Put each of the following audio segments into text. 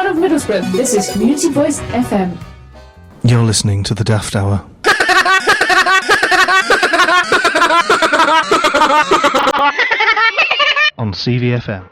of Middlesbrough, this is Community Voice FM. You're listening to the Daft Hour. On CVFM.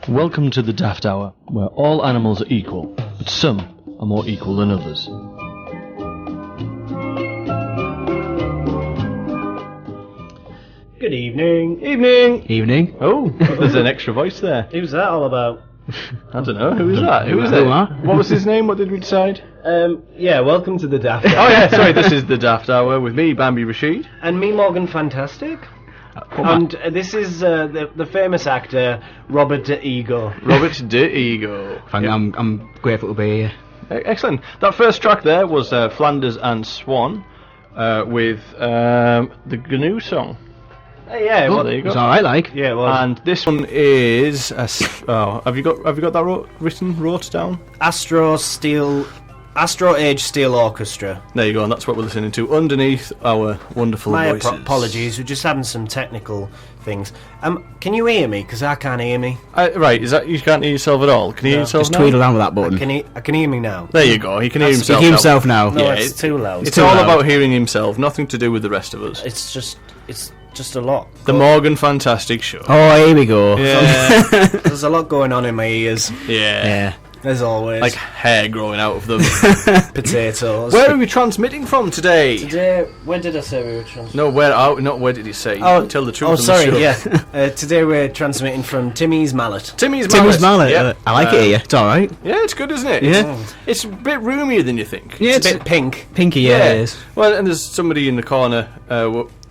Welcome to the Daft Hour, where all animals are equal, but some are more equal than others. Good evening. Evening. Oh, there's an extra voice there. Who's that all about? I don't know. Who is that? Who is that? What was his name? What did we decide? Yeah, welcome to the Daft Hour. Oh yeah, sorry, this is the Daft Hour with me, Bambi Rashid. And me, Morgan Fantastic. And this is the famous actor, Robert De Ego. Robert De Ego. Thank you. I'm grateful to be here. Excellent. That first track there was Flanders and Swan with the GNU song. Yeah, well, there you go. It's alright, like. Yeah, it was. And this one is have you got that wrote down? Astro Age Steel Orchestra. There you go, and that's what we're listening to underneath our wonderful voices. My apologies, we're just having some technical things. Can you hear me? Because I can't hear me. Right, is that you can't hear yourself at all? Can you hear yourself Just now? tweedle down with that button. I can hear me now. There you go, he can hear himself He can hear himself now. No, Yeah, it's too loud. It's all about hearing himself, nothing to do with the rest of us. It's just a lot. The Morgan Fantastic Show. Oh, here we go. Yeah. There's a lot going on in my ears, Yeah. as always. Like hair growing out of them. potatoes. Where are we transmitting from today? Today, when did I say we were transmitting? No, not where did he say? Oh, tell the truth. Oh, on sorry, the show. yeah. Today we're transmitting from Timmy's Mallet. Timmy's Mallet. Yeah. I like it here. It's alright. Yeah, it's good, isn't it? Yeah. It's a bit roomier than you think. Yeah, It's a bit pink. pinky, yeah, it is. Well, and there's somebody in the corner,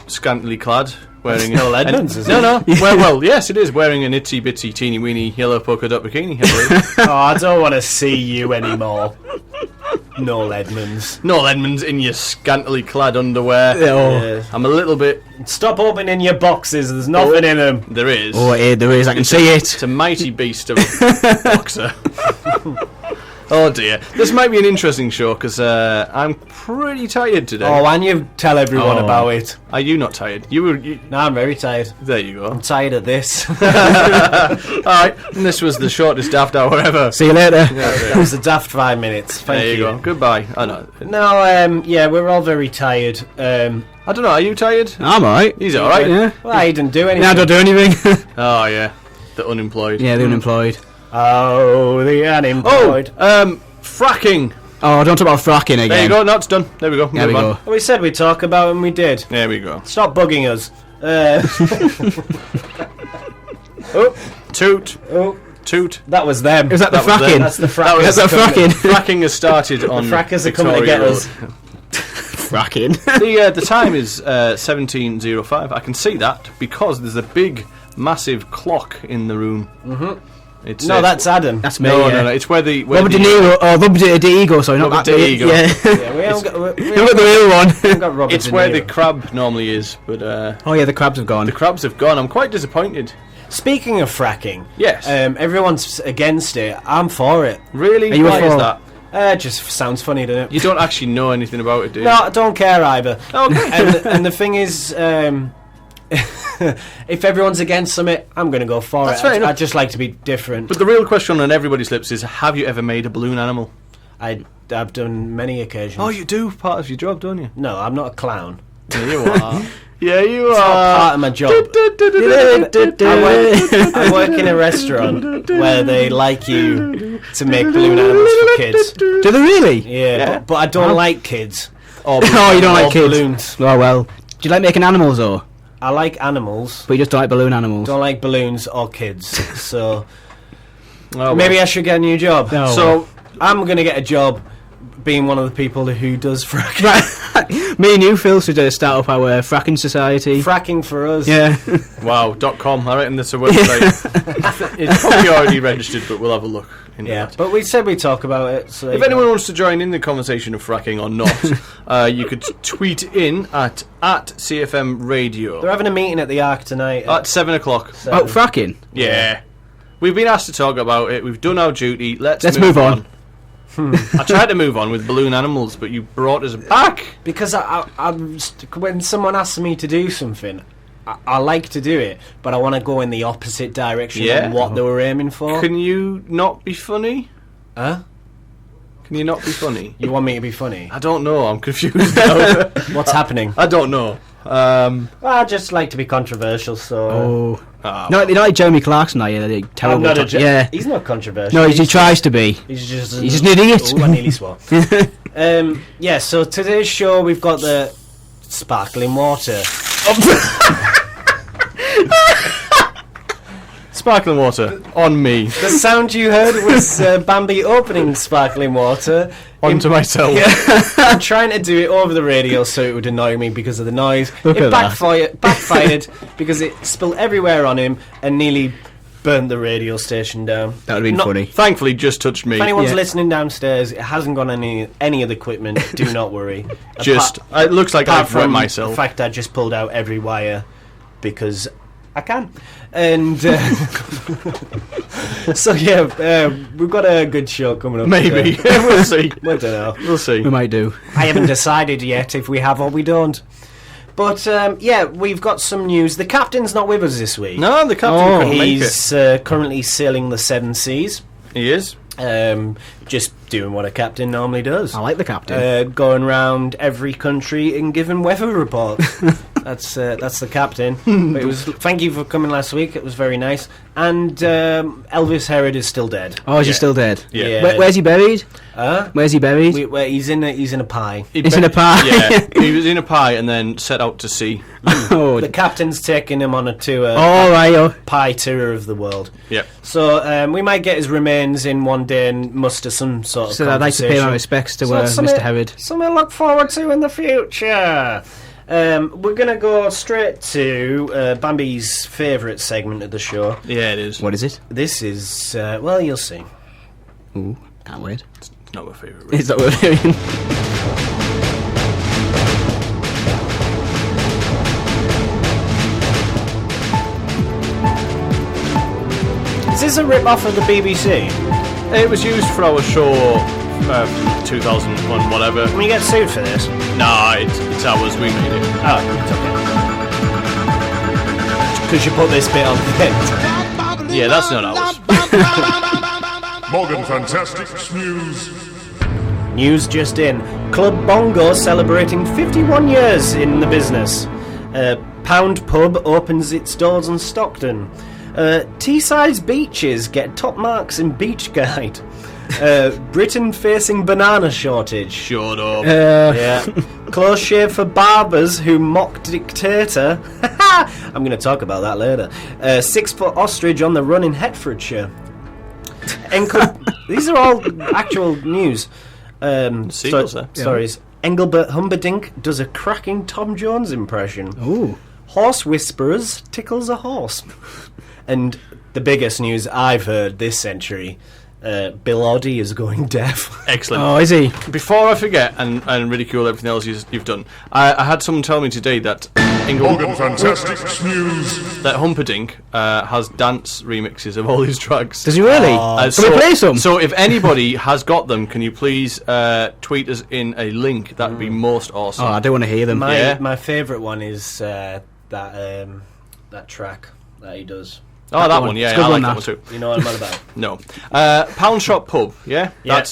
scantily clad, wearing Noel Edmonds, isn't it? No. Well, yes, it is, wearing an itsy bitsy teeny weeny yellow polka dot bikini. Oh, I don't want to see you anymore. Noel Edmonds. Noel Edmonds in your scantily clad underwear. Yeah. I'm a little bit. Stop opening your boxes, there's nothing in them. There is. Oh, here there is. I can see it. It's a mighty beast of a boxer. Oh dear. This might be an interesting show because I'm pretty tired today. Oh, and you tell everyone about it. Are you not tired? You... No, I'm very tired. There you go. I'm tired of this. Alright, and this was the shortest Daft Hour ever. See you later. That was the daft 5 minutes. Thank There you go. Goodbye. I know. No, yeah, we're all very tired. I don't know, are you tired? I'm alright. He's alright. Yeah. Well, I didn't do anything. Yeah, I don't do anything. Oh yeah. The unemployed. Yeah, the unemployed. Oh, the unemployed. Fracking. Oh, don't talk about fracking again. There you go, no, it's done. There we go. There we Move on. go. We said we'd talk about it and we did. There we go. Stop bugging us. Toot. Oh, Toot. that was them. Is that the That was fracking? them. That's the frackers. That's the fracking. Fracking has started on frackers are coming to Victoria get us. Road. Fracking. The time is 17:05. I can see that because there's a big, massive clock in the room. Mm-hmm. It's No, that's Adam. That's me. no, yeah. no. It's where the where Robert the, De Niro, or Robert De Ego, sorry, not Robert that. De Ego. Yeah. Yeah, we haven't got, we You got the real one. haven't got Robert It's De where Niro. the crab normally is, but Oh yeah, the crabs have gone. the crabs have gone. I'm quite disappointed. Speaking of fracking, Yes. everyone's against it. I'm for it. Really? Are you Why for- is that? Just sounds funny, doesn't it? You don't actually know anything about it, do you? No, I don't care either. Okay. And the thing is, if everyone's against something, I'm going to go for That's it. fair enough. I'd just like to be different. But the real question on everybody's lips is: have you ever made a balloon animal? I've done many occasions. Oh, you do part of your job, don't you? No, I'm not a clown. Yeah, you are. Yeah, you It's not are. part of my job. I work in a restaurant where they like you to make balloon animals for kids. Do they really? Yeah, but I don't like kids. Oh, Oh, you don't like Or kids? balloons. Oh well. Do you like making animals though? I like animals. But you just don't like balloon animals. Don't like balloons or kids. So well. maybe I should get a new job. No. So I'm going to get a job being one of the people who does fracking. Right. Me and you, Phil, should start up our fracking society. Fracking for us. Yeah. Wow.com. I reckon that's a website. It's probably already registered, but we'll have a look into Yeah, that. but we said we'd talk about it. So If anyone wants to join in the conversation of fracking or not, you could tweet in at CFM Radio they're having a meeting at the Ark tonight. at 7 o'clock. Oh, fracking. Yeah. We've been asked to talk about it. We've done our duty. Let's move on. I tried to move on with balloon animals, but you brought us back. Because when someone asks me to do something, I like to do it, but I want to go in the opposite direction Yeah. than what they were aiming for. Can you not be funny? Huh? Can you not be funny? You want me to be funny? I don't know. I'm confused now. What's happening? I don't know. Well, I just like to be controversial, so... Oh. Ah, No, you're not like Jeremy Clarkson, are you? The I'm terrible. not a Yeah. He's not controversial. No, he tries to be. He's just He's just an idiot. Oh, I nearly swore. Yeah, so today's show we've got the sparkling water. Sparkling water on me. The sound you heard was Bambi opening sparkling water. Onto myself. I'm trying to do it over the radio so it would annoy me because of the noise. Look It at that. backfired because it spilled everywhere on him and nearly burnt the radio station down. That would have been Not- funny. Thankfully, just touched me. If anyone's Yeah. listening downstairs, it hasn't got any of the equipment. Do not worry. Just, it looks like apart I've wet from myself. the fact I just pulled out every wire because I can. And so yeah, we've got a good show coming up. Maybe. today. We'll see. I don't know. We'll see. We might do. I haven't decided yet if we have or we don't. But yeah, we've got some news. The captain's not with us this week. No, the captain Oh. couldn't make it. He's currently sailing the seven seas. He is. Just doing what a captain normally does. I like the captain. Going around every country and giving weather reports. That's the captain. But it was. Thank you for coming last week. It was very nice. And Elvis Herod is still dead. Oh, is he yeah. still dead? Yeah. Where's he buried? Huh? Where's he buried? He's in a pie. It's in a pie. Yeah, he was in a pie and then set out to sea. Oh, The captain's taking him on a tour. all right. Oh. Pie tour of the world. Yep. So we might get his remains in one day and muster some sort of So I'd like to pay my conversation. respects to So that's Mr. Herod. Something to look forward to in the future. We're going to go straight to Bambi's favourite segment of the show. Yeah, it is. What is it? This is, well, you'll see. Ooh, can't wait. It's not my favourite. Really. Is that what we're doing? Is this a rip-off of the BBC? It was used for our show 2001, whatever. Can we get sued for this? Nah, it's ours, we made it. Oh, it's okay. Because you put this bit on the end. Yeah, that's not ours. Morgan Fantastic News. News just in. Club Bongo celebrating 51 years in the business. Pound Pub opens its doors in Stockton. Teesside beaches get top marks in Beach Guide. Britain facing banana shortage. Shut up. Yeah. Close shave for barbers who mock dictator. I'm going to talk about that later. 6-foot ostrich on the run in Hertfordshire. These are all actual news. Stories. Engelbert Humperdinck does a cracking Tom Jones impression. Ooh. Horse whisperers tickles a horse. And the biggest news I've heard this century, Bill Oddie is going deaf. Excellent. Oh, is he? Before I forget and ridicule everything else you've done, I had someone tell me today that Morgan Fantastic News. that Humperdinck has dance remixes of all his tracks. Does he really? Can we play some? So if anybody has got them, can you please tweet us in a link? That would be most awesome. Oh, I do want to hear them. My favourite one is that track that he does. Oh, that one, yeah, It's a good I like one, that one too. You know what I'm on about? No, Pound Shop Pub, yeah, Yeah.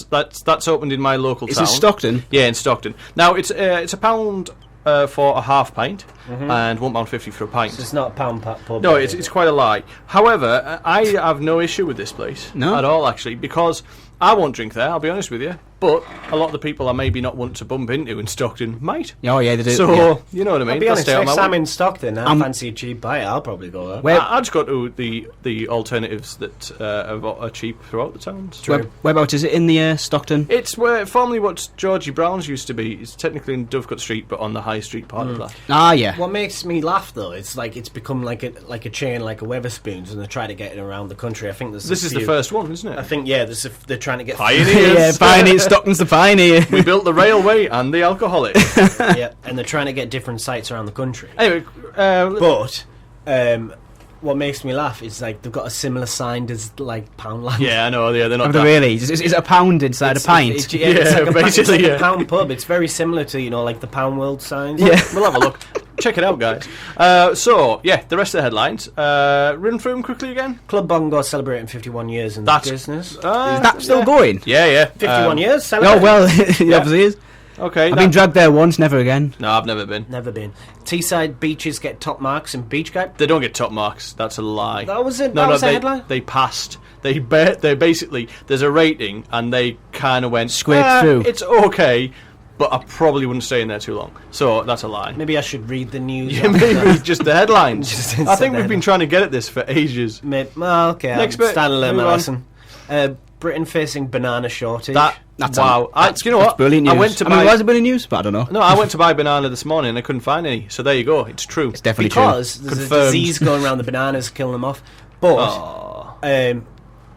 that's opened in my local Is town. it Stockton? Yeah, in Stockton. Now it's a pound for a half pint and £1.50 for a pint. It's not a pound pub. No, it's quite a lie. However, I have no issue with this place at all, actually, because I won't drink there, I'll be honest with you, but a lot of the people I maybe not want to bump into in Stockton might. Oh, yeah, they do. So, yeah. you know what I mean? I'll be honest, Stay on next my time way. in Stockton, I fancy a cheap bite, I'll probably go there. Where, I'll just go to the alternatives that are cheap throughout the towns. whereabouts is it in the Stockton? It's where formerly what Georgie Brown's used to be. It's technically in Dovecote Street, but on the high street part of that. Ah, yeah. What makes me laugh though, it's like it's become like a chain, like a Weatherspoons, and they're trying to get it around the country. I think there's This is the first one, isn't it? I think they're trying to get Pioneers. Yeah, pioneer. Stockton's the pioneer. We built the railway and the alcoholic. yeah, and they're trying to get different sites around the country. Anyway, But what makes me laugh is like they've got a similar sign as like Poundland. yeah, I know. Yeah, they're not. Have they that- really? Is it a pound inside a pint? It's like basically, it's like yeah. a Pound Pub. It's very similar to like the Pound World signs. Yeah. We'll have a look. Check it out, guys. So, yeah, the rest of the headlines. Run through them quickly again. Club Bongo celebrating 51 years in the business. Is that still going? Yeah. 51 years. Oh, Celebrating. well, it obviously is. Okay. I've been dragged there once, never again. No, I've never been. Never been. Teesside beaches get top marks in Beach Guide. They don't get top marks. That's a lie. That was it. No, That was the they, headline. they passed. They basically, there's a rating, and they kind of went Scraped through. It's okay, but I probably wouldn't stay in there too long. So that's a lie. Maybe I should read the news. Yeah, maybe just the headlines. Just I think the we've been trying to get at this for ages. Okay. Next I'm bit. starting to learn Move my on. lesson. Britain facing banana shortage. That's wow. That's, Do you know that's what? brilliant news. I went to I mean, buy. why has it been in news? But I don't know. No, I went to buy banana this morning and I couldn't find any. So there you go. It's true. It's definitely because true. there's Confirmed. a disease going around the bananas, killing them off. But Was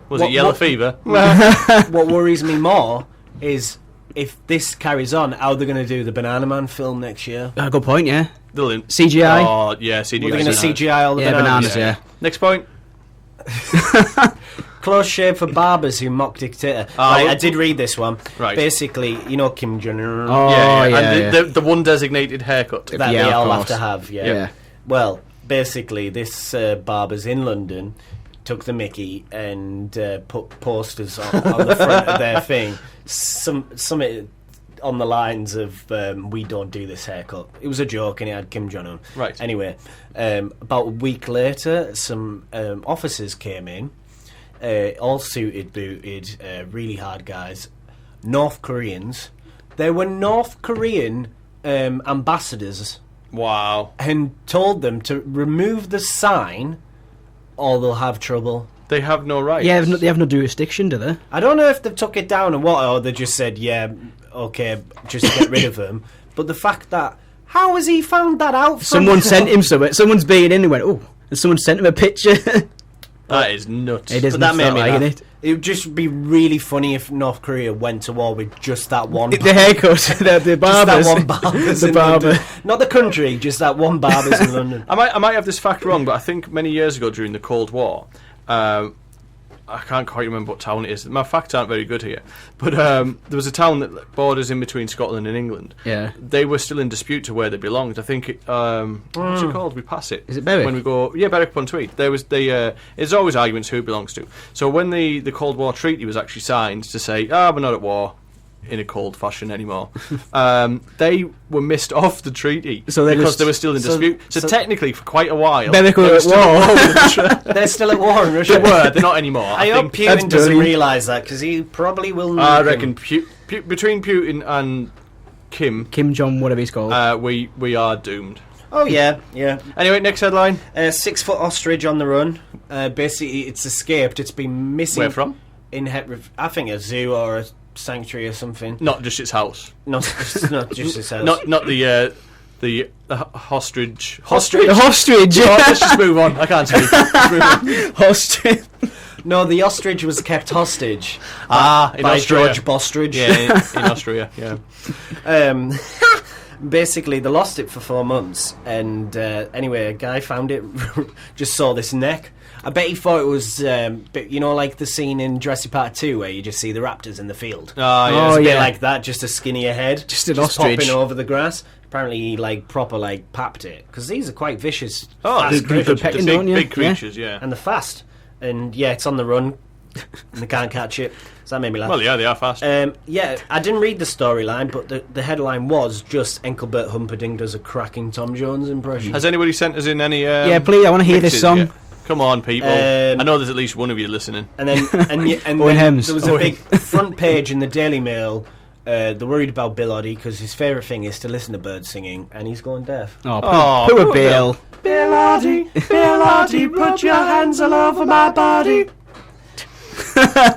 What- it yellow what- fever? what worries me more is if this carries on, how they're going to do the Banana Man film next year. Good point, yeah. Dylan. CGI? Oh, yeah, CGI. They're going to CGI all the Yeah, bananas. bananas, yeah. Next point. Close shave for barbers who mock dictator. I did read this one. Right. Basically, you know Kim Jong-un. Oh, And yeah. the one designated haircut. that Yeah, they of all have course. to have, yeah. Yeah. Well, basically, this barber's in London took the mickey and put posters on the front of their thing. Some on the lines of "We don't do this haircut." It was a joke, and it had Kim Jong-un. Right. Anyway, about a week later, some officers came in, all suited, booted, really hard guys, North Koreans. They were North Korean ambassadors, Wow. and told them to remove the sign, or they'll have trouble. They have no rights. Yeah, they have no jurisdiction, do they? I don't know if they took it down and what, or they just said, yeah, okay, just get rid of them. But the fact that, how has he found that out from? Someone sent him something. Someone's being in and went, oh, and someone sent him a picture. That is nuts. It is But that made me laugh. it? It would just be really funny if North Korea went to war with just that one. The haircut, the barbers. Just that one barbers the in barber. London. Not the country, just that one barbers in London. I might have this fact wrong, but I think many years ago during the Cold War, I can't quite remember what town it is. My facts aren't very good here. But there was a town that borders in between Scotland and England. Yeah. They were still in dispute to where they belonged. I think what's it called? We pass it. Is it Berwick? When we go, yeah, Berwick upon Tweed. There's always arguments who it belongs to. So when the Cold War Treaty was actually signed to say, we're not at war in a cold fashion anymore, they were missed off the treaty because they were still in dispute. So technically, for quite a while, Berwick were at war. They're still at war in Russia. They're not anymore. I hope Putin doesn't realise that, because he probably will. I reckon between Putin and Kim Jong, whatever he's called, we are doomed. Oh yeah. Anyway, next headline: 6-foot ostrich on the run. Basically, it's escaped. It's been missing. Where from? I think a zoo or a sanctuary or something. Not just its house. Not just its house. Not the ostrich. The ostrich. Oh, let's just move on. I can't speak. Ostrich. No, the ostrich was kept hostage. In by Austria. George Bostridge. Yeah, in Austria. Yeah. Basically, they lost it for 4 months, and anyway, a guy found it. Just saw this neck. I bet he thought it was, like the scene in Jurassic Park 2 where you just see the raptors in the field. Yeah. It's a bit like that, just a skinnier head, just an ostrich popping over the grass. Apparently, he proper papped it, because these are quite vicious. Fast creatures. Big creatures, yeah. And they're fast, and it's on the run. And they can't catch it, so that made me laugh. Well, yeah, they are fast. I didn't read the storyline, but the headline was just Engelbert Humperdinck does a cracking Tom Jones impression. Has anybody sent us in any? Yeah, please, I want to hear this song. Yet? Come on, people! I know there's at least one of you listening. And then there was a big front page in the Daily Mail. They're worried about Bill Oddie because his favourite thing is to listen to birds singing, and he's going deaf. Poor Bill. Bill Oddie, put your hands all over my body.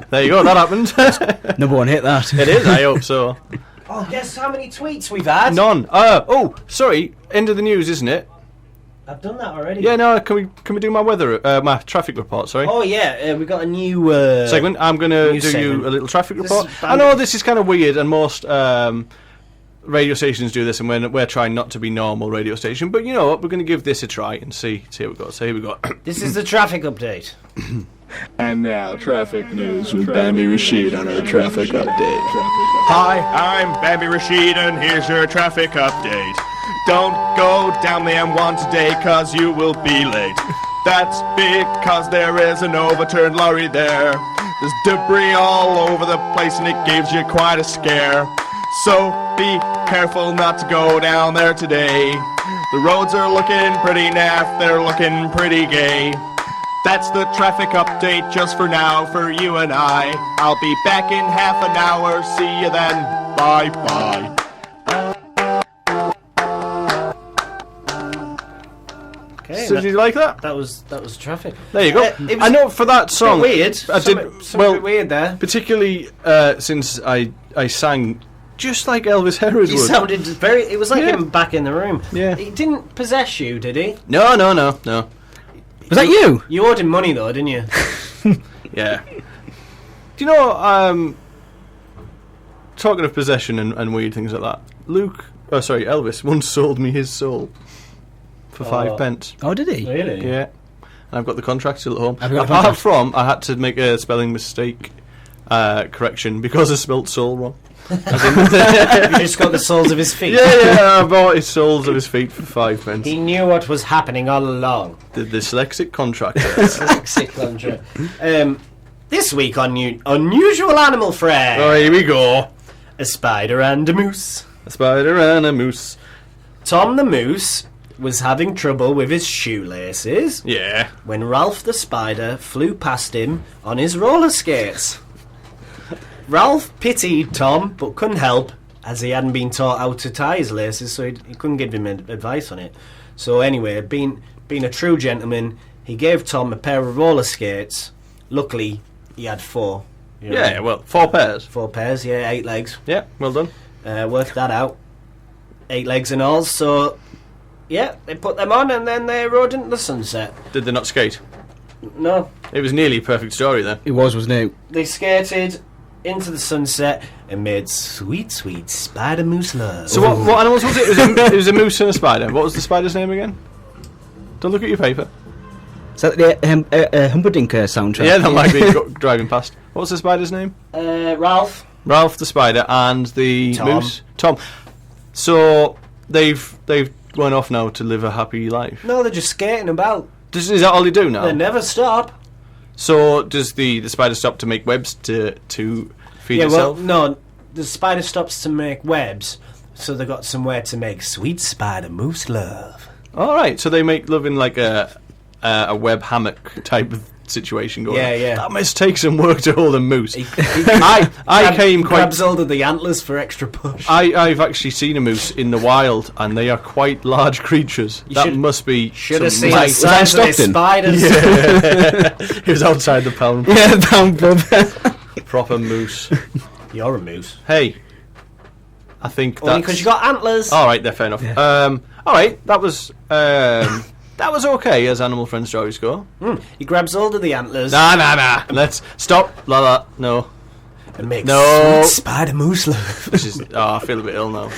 There you go, that happened. Number one hit, that. It is, I hope so. Oh, guess how many tweets we've had? None. Sorry, end of the news, isn't it? I've done that already. Yeah, no, can we do my traffic report, sorry? Oh, yeah, we got a new... segment. I'm going to do you a little traffic report. I know this is kind of weird, and most radio stations do this, and we're trying not to be normal radio station, but you know what, we're going to give this a try and see how we go. So here we go. This is the traffic update. And now, traffic news with Bambi Rashid on our traffic update. Hi, I'm Bambi Rashid, and here's your traffic update. Don't go down the M1 today, cause you will be late. That's because there is an overturned lorry there. There's debris all over the place, and it gives you quite a scare. So be careful not to go down there today. The roads are looking pretty naff, they're looking pretty gay. That's the traffic update just for now for you and I. I'll be back in half an hour, see you then, bye bye. Okay, So did you like that? That was traffic. There you go. I know for that song. Weird. I did Something weird there. particularly since I sang just like Elvis Herod You would. sounded very. It was like him back in the room. Yeah. He didn't possess you, did he? No. Was that you? You owed him money though, didn't you? Yeah. Do you know? Talking of possession and weird things like that, Elvis once sold me his soul for 5 pence. Oh, did he? Really? Yeah. And I've got the contract still at home. Have you got the Apart contract? from, I had to make a spelling mistake correction because I spelt soul wrong. You just got the soles of his feet. Yeah, I bought his soles of his feet for 5 pence. He knew what was happening all along. The dyslexic contractor. This week on Unusual Animal Friend. Oh, here we go. A spider and a moose. A spider and a moose. Tom the moose was having trouble with his shoelaces Yeah. when Ralph the spider flew past him on his roller skates. Ralph pitied Tom, but couldn't help, as he hadn't been taught how to tie his laces, so he couldn't give him advice on it. So anyway, being a true gentleman, he gave Tom a pair of roller skates. Luckily, he had 4. Yeah, well, 4 pairs. 4 pairs, 8 legs. Yeah, well done. Worked that out. 8 legs and all, so... Yeah, they put them on and then they rode into the sunset. Did they not skate? No. It was nearly a perfect story then. It was, wasn't it? They skated into the sunset and made sweet, sweet spider moose love. So what animals was it? It was a moose and a spider. What was the spider's name again? Don't look at your paper. Is that the Humperdinck soundtrack? Yeah, that might be driving past. What's the spider's name? Ralph. Ralph the spider and the Tom. moose. Tom. So they've gone off now to live a happy life. No, they're just skating about. Is that all they do now? They never stop. So does the spider stop to make webs to feed itself? Well, no, the spider stops to make webs, so they got somewhere to make sweet spider moose love. All right. So they make love in like a web hammock type of situation going on. Yeah. That must take some work to hold a moose. I came quite... grabs hold of the antlers for extra push. I've actually seen a moose in the wild, and they are quite large creatures. Must be... Should have some seen nice- the size of these spiders. It was outside the pound. Yeah, pound pub. Proper moose. You're a moose. Hey, I think Only that's... because you got antlers. All right, there, fair enough. Yeah. All right, that was okay, as animal friend stories go. He grabs hold of the antlers Nah. Let's stop. La. No. and makes No. sweet spider moose love. This is... I feel a bit ill now.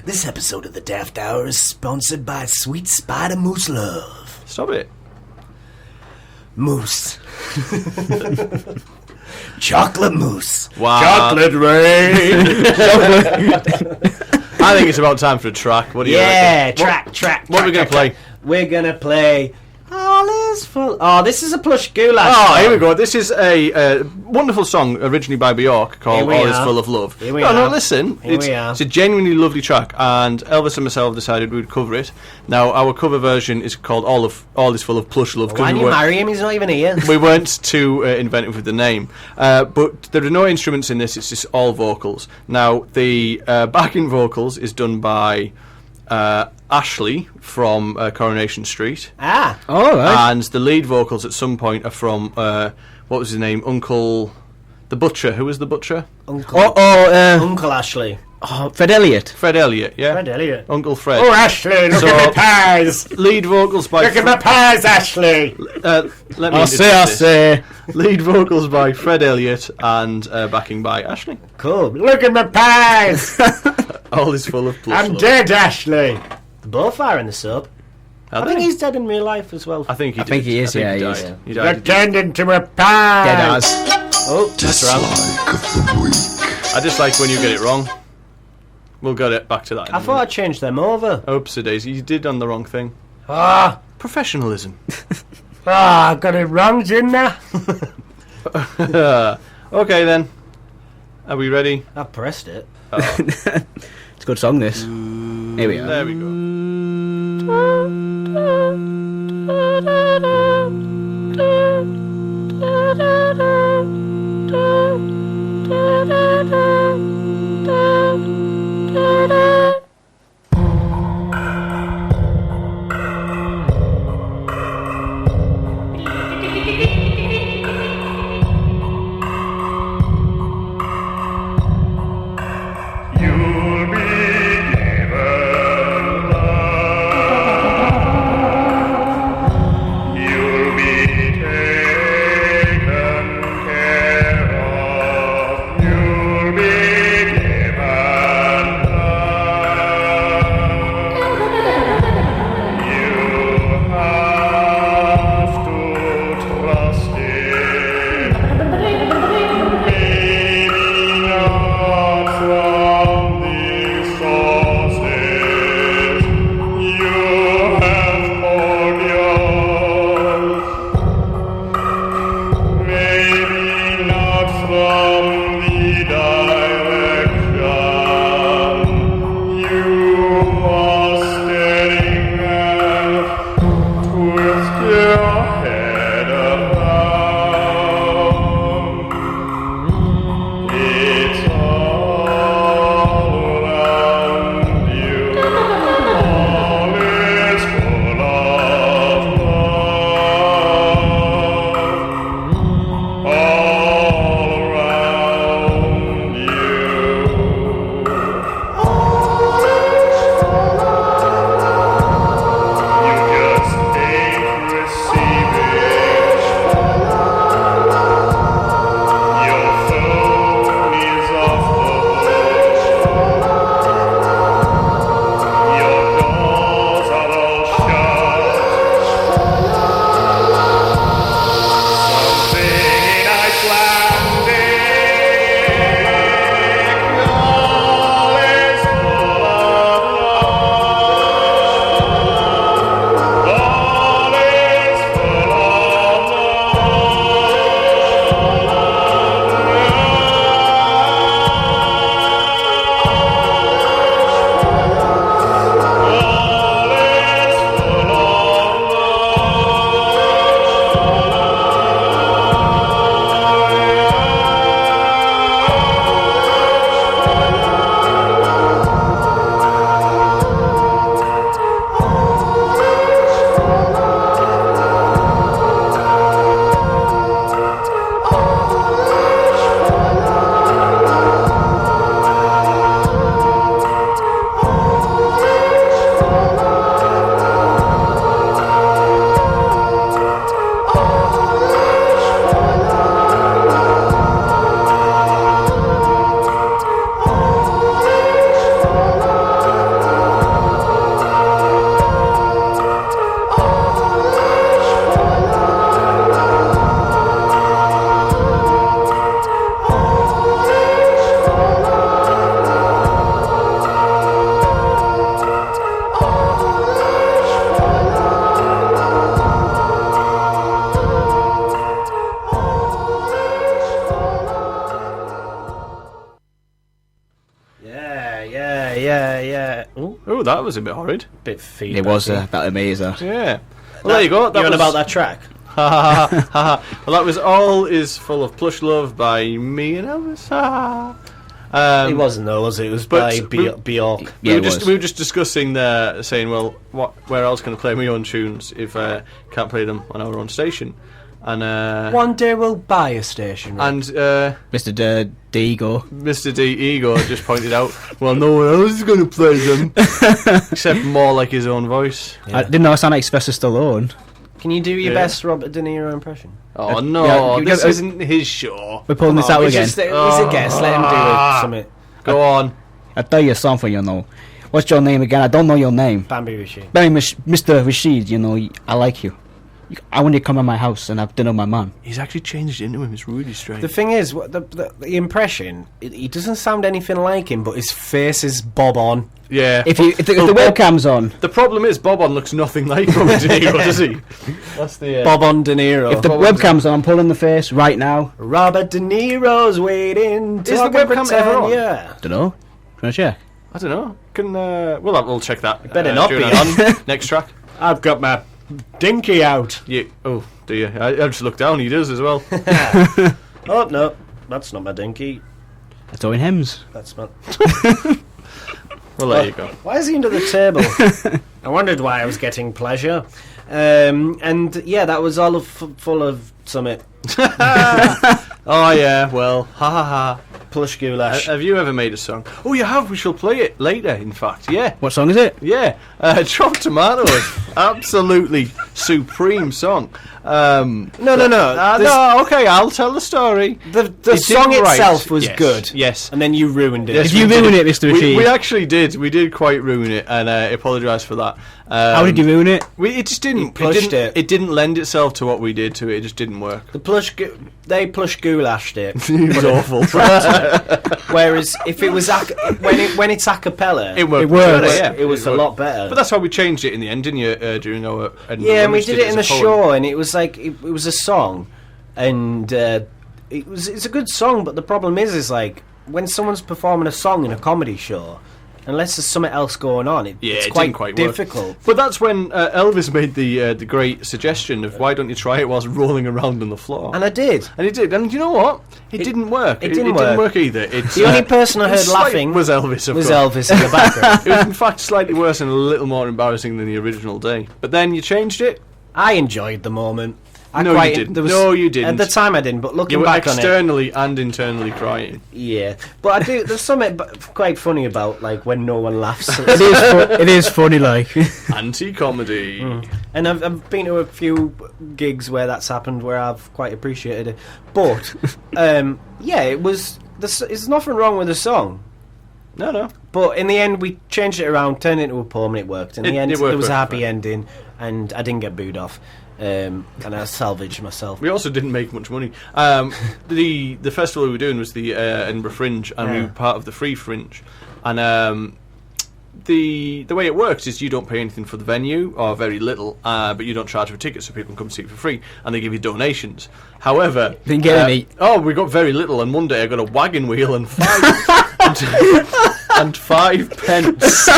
This episode of the Daft Hour is sponsored by Sweet Spider Moose Love. Stop it. Moose. Chocolate mousse. Wow. Chocolate rain. I think it's about time for a track. What do you reckon? Track. What are we going to play? We're going to play All Is Full... Oh, this is a plush goulash. Oh, song. here we go. This is a wonderful song originally by Bjork called Here we All Is are. Full of Love. Here we No, are. listen. Here It's we are. a genuinely lovely track, and Elvis and myself decided we would cover it. Now, our cover version is called All Is Full of Plush Love. 'cause Why didn't we you weren't- marry him? He's not even here. we weren't too inventive with the name. But there are no instruments in this, it's just all vocals. Now, the backing vocals is done by Ashley from Coronation Street. Ah. All right. And the lead vocals at some point are from, what was his name? Uncle... The Butcher. Who was the Butcher? Uncle Ashley. Fred Elliott. Fred Elliott, yeah? Fred Elliott. Uncle Fred. Oh, Ashley, look So- at my pies. Lead vocals by... Look at my pies, Ashley. let me I introduce say. this. Lead vocals by Fred Elliott and backing by Ashley. Cool. Look at my pies. All is full of plush I'm love. dead, Ashley. Both are in the sub. Are I think they? he's dead in real life as well. I think he I think did. he is, yeah, he died. is. He You're died. turned into a pie. Dead as. Oh, that's wrong. I just like when you get it wrong. We'll get it back to that. in I a thought minute. I'd change them over. Oopsie daisy, you did on the wrong thing. Ah, Professionalism. I got it wrong, didn't I? Okay then. Are we ready? I pressed it. It's a good song, this. Here we are. There we go. You'll be given love. You yeah. Ooh, Oh, that was a bit horrid. bit feedback. It was that amazing. Yeah. Well, there you go. You on about that track? Ha ha ha. Well, that was All Is Full of Plush Love by me and Elvis. Ha ha. It wasn't though, was it? It was but by we- Bjork. Yeah, we were just discussing there, saying, well, where else can I play my own tunes if I can't play them on our own station? And One day we'll buy a station. Right? and Mr. Diego. Mr. D Ego just pointed out, well, no one else is going to play them except more like his own voice. I didn't know I sound like Sylvester Stallone. Can you do your Yeah. best Robert De Niro impression? Oh no, yeah, this yeah, isn't his show. We're pulling this out again. He's a guest. Let him do something. Go on. I'll tell you something, What's your name again? I don't know your name. Bambi Rishi. Mr. Rashid, I like you. I want you to come to my house and have dinner with my mum. He's actually changed it into him. It's really strange. The thing is, the impression, he doesn't sound anything like him, but his face is bob on. Yeah. If the webcam's on, The problem is, Bob-on looks nothing like Robert De Niro, does he? That's the Bob on De Niro. if the webcam's on, I'm pulling the face right now. Robert De Niro's waiting. Is the webcam ever on? Yeah. Don't know. Can I check? I don't know. Can we'll check that. Better not during be our next track. I've got my dinky out. Yeah. Oh, do you? I just looked down. He does as well. Oh no, that's not my dinky. It's all in hymns. That's not. Well, there you go. Why is he under the table? I wondered why I was getting pleasure. And yeah, that was all full of summit. Oh yeah. Well, ha ha ha. Plush goulash. Have you ever made a song? Oh, you have. We shall play it later. In fact, yeah. What song is it? Yeah, Drop Tomatoes, absolutely supreme song. No. No, okay, I'll tell the story. The It song did right. itself was Yes, good. yes. And then you ruined it. Yes, If you we ruin did. it, Mr. Rashid. We actually did. We did quite ruin it, and I apologise for that. How did you ruin it? It just didn't. Plushed it. It didn't lend itself to what we did to it. It just didn't work. They plush goulashed it. It was awful. Whereas if it was when it's a cappella, It worked. It worked. better, yeah. it was a lot better. But that's why we changed it in the end, didn't you? During our Yeah, and we did it in the as a poem. show, and it was like it was a song, and it's a good song. But the problem is like when someone's performing a song in a comedy show, unless there's something else going on, it's it quite didn't quite work. difficult. But that's when Elvis made the great suggestion of why don't you try it whilst rolling around on the floor. And I did. And it did. And you know what? It didn't work. it It didn't didn't work. work either. It's, The only person I heard laughing was Elvis, of was course. Elvis in the background. It was in fact slightly worse and a little more embarrassing than the original day. But then you changed it. I enjoyed the moment. No, you didn't. No, you didn't. At the time, I didn't. But You looking were back on it, externally and internally crying. yeah. But I do. There's something quite funny about like when no one laughs. It is funny, like. Anti-comedy. And I've been to a few gigs where that's happened, where I've quite appreciated it. But yeah, it was. There's nothing wrong with the song. No. But in the end, we changed it around, turned it into a poem, and it worked. In the end, it worked there was a happy perfectly. ending, and I didn't get booed off. And I salvaged myself. We also didn't make much money. The festival we were doing was the Edinburgh Fringe, and we were part of the Free Fringe. And the way it works is you don't pay anything for the venue, or very little, but you don't charge for tickets, so people can come see it for free, and they give you donations. However, Didn't get any. Oh, we got very little, and one day I got a wagon wheel and and 5 pence.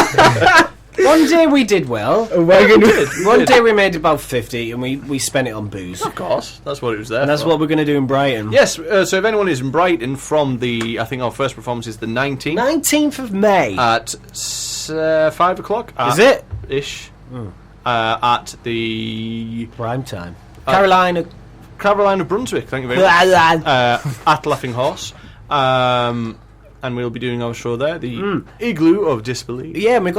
One day we did well. One day we made about 50, and we spent it on booze. Of course, that's what it was there. And that's for. what we're going to do in Brighton. Yes, so if anyone is in Brighton from I think our first performance is the 19th 19th of May. at 5 o'clock. Is it? Ish. At the Prime time. Carolina. Carolina Brunswick, thank you very much. At Laughing Horse. And we'll be doing our show there, the Igloo of Disbelief. Yeah, and we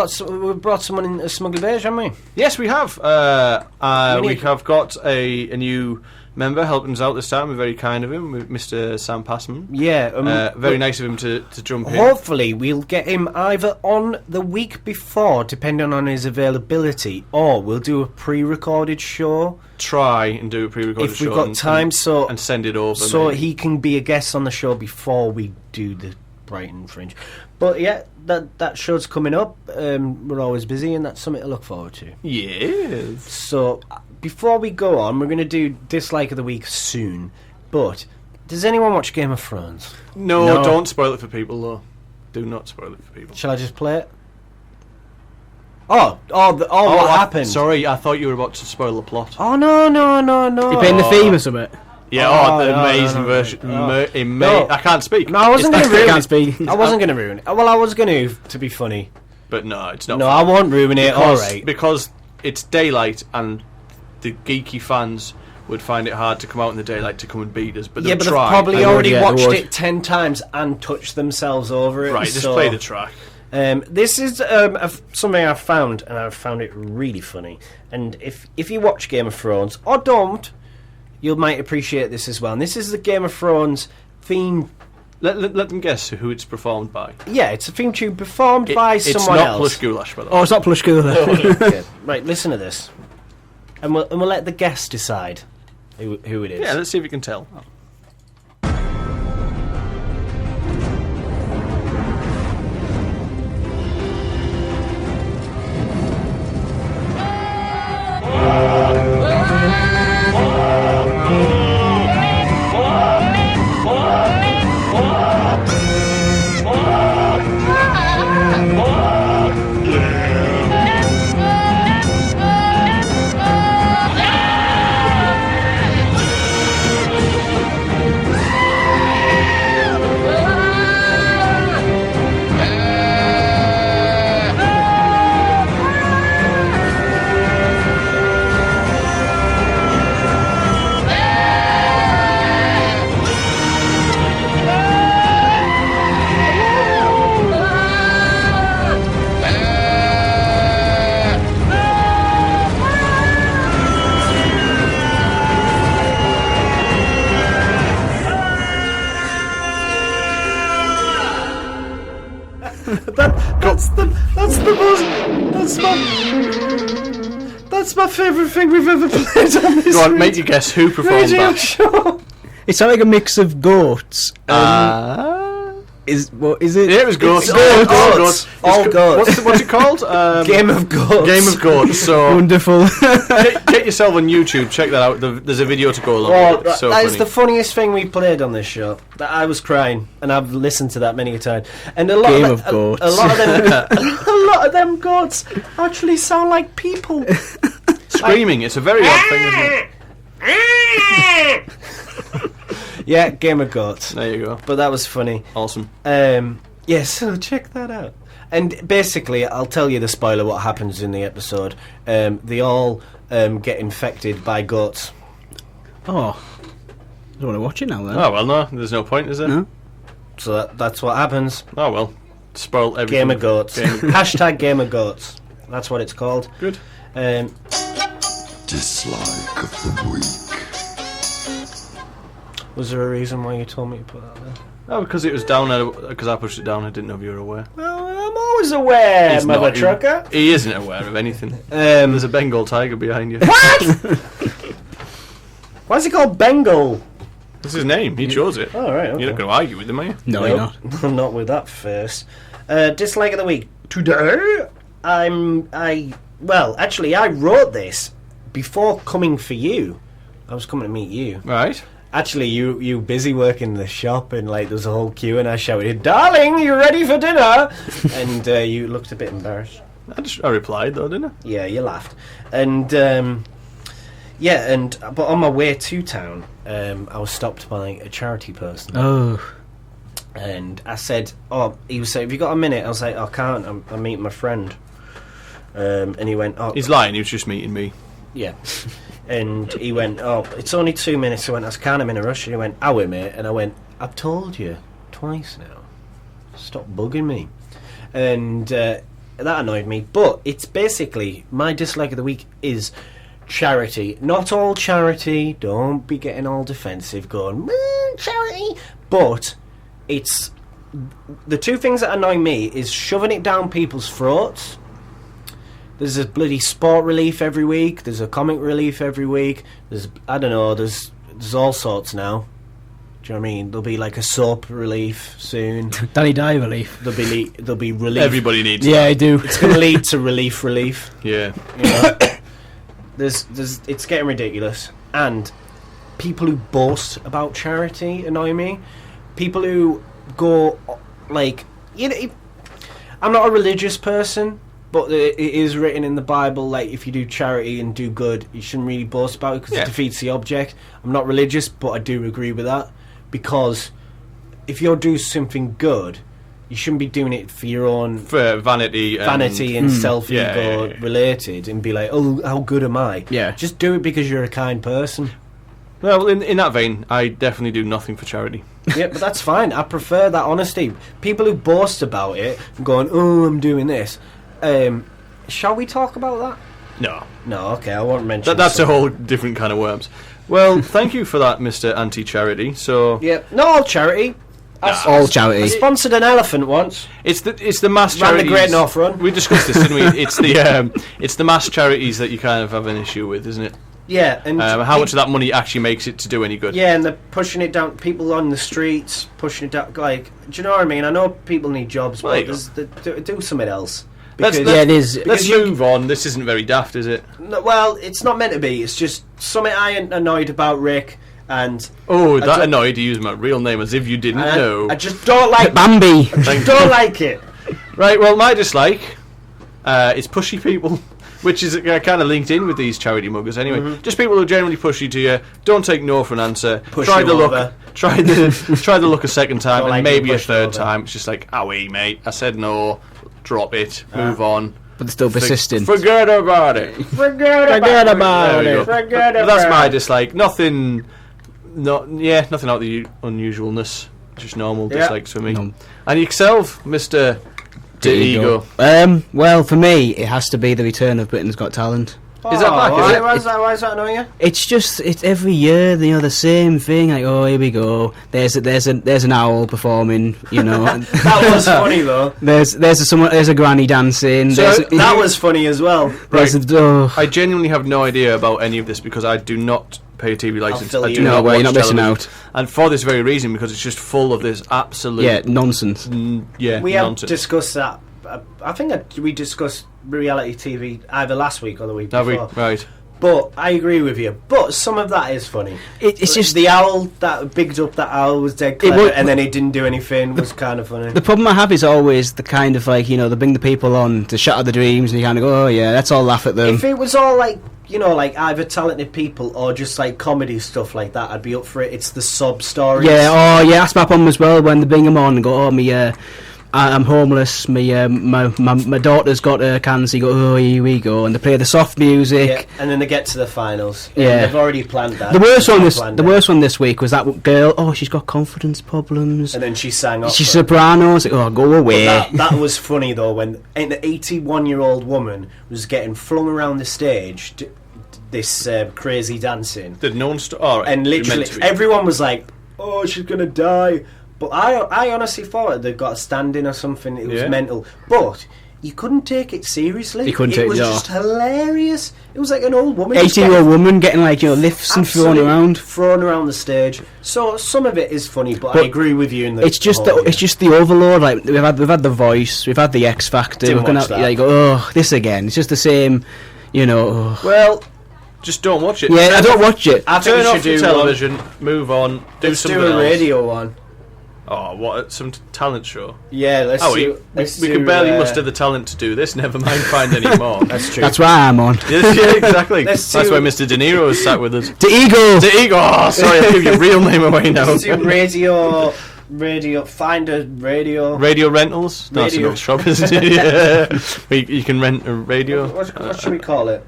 brought someone in a Smugly Beige, haven't we? Yes, we have. We have got a new member helping us out this time. We're very kind of him, Mr. Sam Passman. Yeah. Very nice of him to jump in. Hopefully, we'll get him either on the week before, depending on his availability, or we'll do a pre-recorded show. Try and do a pre-recorded If show. we've got time, and send it over. so maybe. he can be a guest on the show before we do the Brighton Fringe. But yeah, that show's coming up. We're always busy, and that's something to look forward to. Yes. So before we go on, we're going to do Dislike of the Week soon. But does anyone watch Game of Thrones? No, don't spoil it for people, though. Do not spoil it for people. Shall I just play it? What happened? Sorry, I thought you were about to spoil the plot. Oh, no. You playing the theme or something? Yeah, the amazing version. I can't speak. No, I wasn't going to ruin it. Can't speak. I wasn't going to ruin it. Well, I was going to be funny. But no, it's not. No, funny. I won't ruin it. All right. Because it's daylight and the geeky fans would find it hard to come out in the daylight to come and beat us. But they've probably already watched it 10 times and touched themselves over it. Right, just play the track. This is something I've found, and I've found it really funny. And if you watch Game of Thrones, or don't, you might appreciate this as well. And this is the Game of Thrones theme. Let them guess who it's performed by. Yeah, it's a theme tune performed by someone else. It's not Plush Goulash, by the way. Oh, it's not Plush Goulash. Okay. Right, listen to this. And we'll let the guest decide who it is. Yeah, let's see if you can tell. That's my favourite thing we've ever played on this. Go on, make you guess who performed radio that. show. It's like a mix of goats. Is it? Yeah, it was goats. All goats. What's it called? Game of Goats. Game of Goats. So Wonderful. get yourself on YouTube. Check that out. There's a video to go along with it. It's so that funny. is the funniest thing we played on this show. That I was crying, and I've listened to that many a time. And a lot Game of of Goats. a lot of them, a lot of them goats actually sound like people. Screaming. It's a very odd thing, isn't it? Yeah, Game of Goats. There you go. But that was funny. Awesome. Yeah, so check that out. And basically, I'll tell you the spoiler what happens in the episode. They all get infected by goats. Oh, I don't want to watch it now then. Oh, well, no. There's no point, is there? No. So that's what happens. Oh, well. Spoiled everything. Game of Goats. Hashtag Game of Goats. That's what it's called. Good. Dislike of the week. Was there a reason why you told me to put that there? Oh, because it was down. Because I pushed it down. I didn't know if you were aware. Well, I'm always aware, He's mother not. trucker. He isn't aware of anything. There's a Bengal tiger behind you. What? Why is it called Bengal? That's his name. He chose it. Oh, right, okay. You're not going to argue with him, are you? No, you're not. I'm not with that face. Dislike of the week. Today, I wrote this before coming for you. I was coming to meet you. Right. Actually, you busy working in the shop, and like there was a whole queue, and I shouted, "Darling, you ready for dinner?" And you looked a bit embarrassed. I replied though, didn't I? Yeah, you laughed. And but on my way to town, I was stopped by a charity person. Oh. And I said, he was saying, "Have you got a minute?" I was like, "I can't. I'm meeting my friend." And he went, "Oh." He's lying. He was just meeting me. Yeah. And he went, "Oh, it's only 2 minutes." I went, "I can't, I'm in a rush." And he went, "Hour, mate." And I went, "I've told you twice now. Stop bugging me." And that annoyed me. But it's basically, my dislike of the week is charity. Not all charity. Don't be getting all defensive going, charity. But it's, the two things that annoy me is shoving it down people's throats. There's a bloody sport relief every week. There's a comic relief every week. There's all sorts now. Do you know what I mean? There'll be like a soap relief soon. Danny Dye relief. There'll be relief. Everybody needs. Yeah, that. I do. It's going to lead to relief. Yeah. You know? It's getting ridiculous. And people who boast about charity annoy me. People who go like, I'm not a religious person. But it is written in the Bible, like, if you do charity and do good, you shouldn't really boast about it because it defeats the object. I'm not religious, but I do agree with that. Because if you're doing something good, you shouldn't be doing it for your own... For vanity and self-ego related, and be like, oh, how good am I? Yeah. Just do it because you're a kind person. Well, in that vein, I definitely do nothing for charity. Yeah, but that's fine. I prefer that honesty. People who boast about it, going, oh, I'm doing this. Shall we talk about that? No, okay, I won't mention that's a whole different kind of worms. Well, thank you for that, Mr. Anti-Charity. So not all charity. All charity. I sponsored an elephant once. It's the mass charities. Ran the Great North Run. We discussed this, didn't we? It's the mass charities that you kind of have an issue with, isn't it? Yeah, and how much of that money actually makes it to do any good? Yeah, and they're pushing it down. People on the streets pushing it down. Like, do you know what I mean? I know people need jobs, but do something else. Let's move on. This isn't very daft, is it? No, well, it's not meant to be. It's just something I ain't annoyed about, Rick. And annoyed to use my real name as if you didn't know. I just don't like Bambi. I just don't like it. Right. Well, my dislike is pushy people. Which is kind of linked in with these charity muggers anyway. Just people who generally push you to you. Don't take no for an answer. Try the look a second time and maybe a third time. It's just like, wait, mate. I said no. Drop it. Move on. But they're still persistent. Forget about it. Forget about it. That's my dislike. Nothing out of the unusualness. Just normal dislikes for me. No. And yourself, Mr. Ego. Well, for me, it has to be the return of Britain's Got Talent. Is that back? Why is that annoying you? It's every year, the same thing. Like, oh, here we go. There's an owl performing. That was funny though. There's a granny dancing. So that was funny as well. Right. I genuinely have no idea about any of this because I do not pay a TV license. I do not watch you're not missing television. Out. And for this very reason, because it's just full of this absolute nonsense. We have discussed that. I think we discussed reality TV either last week or the week before. Right. But I agree with you. But some of that is funny. It's just the owl that bigged up that owl was dead clever, and then he didn't do anything. Was kind of funny. The problem I have is always the kind of like they bring the people on to shatter the dreams, and you kind of go, oh yeah, let's all laugh at them. If it was all like like either talented people or just like comedy stuff like that, I'd be up for it. It's the sob stories. Yeah, that's my problem as well. When they bring them on and go, oh I'm homeless. My daughter's got cancer. You go, oh, here we go, and they play the soft music, and then they get to the finals. Yeah, they've already planned that. The worst one this week was that girl. Oh, she's got confidence problems, and then she sang. She's sopranos. Oh, go away. That was funny though when the 81-year-old woman was getting flung around the stage. This crazy dancing. Did no one and literally everyone was like, "Oh, she's gonna die." But I honestly thought they'd got a stand-in or something. It was mental. But you couldn't take it seriously. It was just hilarious. It was like an old woman. 80-year-old woman getting lifts and thrown around the stage. So some of it is funny, but I agree with you. It's just the overload. Like we've had the Voice, we've had the X Factor. You go, oh, this again. It's just the same. Well, just don't watch it. Yeah, I don't watch it. Turn off the television. Move on. Let's do a radio one. Oh, what? Some talent show? Yeah, we can barely muster the talent to do this, never mind find any more. That's true. That's why I'm on. Yeah, exactly. That's why Mr. De Niro is sat with us. Diego! Oh, sorry, I'll give your real name away now. Let's do radio, find a radio. Radio rentals? No, it's an old shop, isn't it? Yeah. You can rent a radio. What should we call it?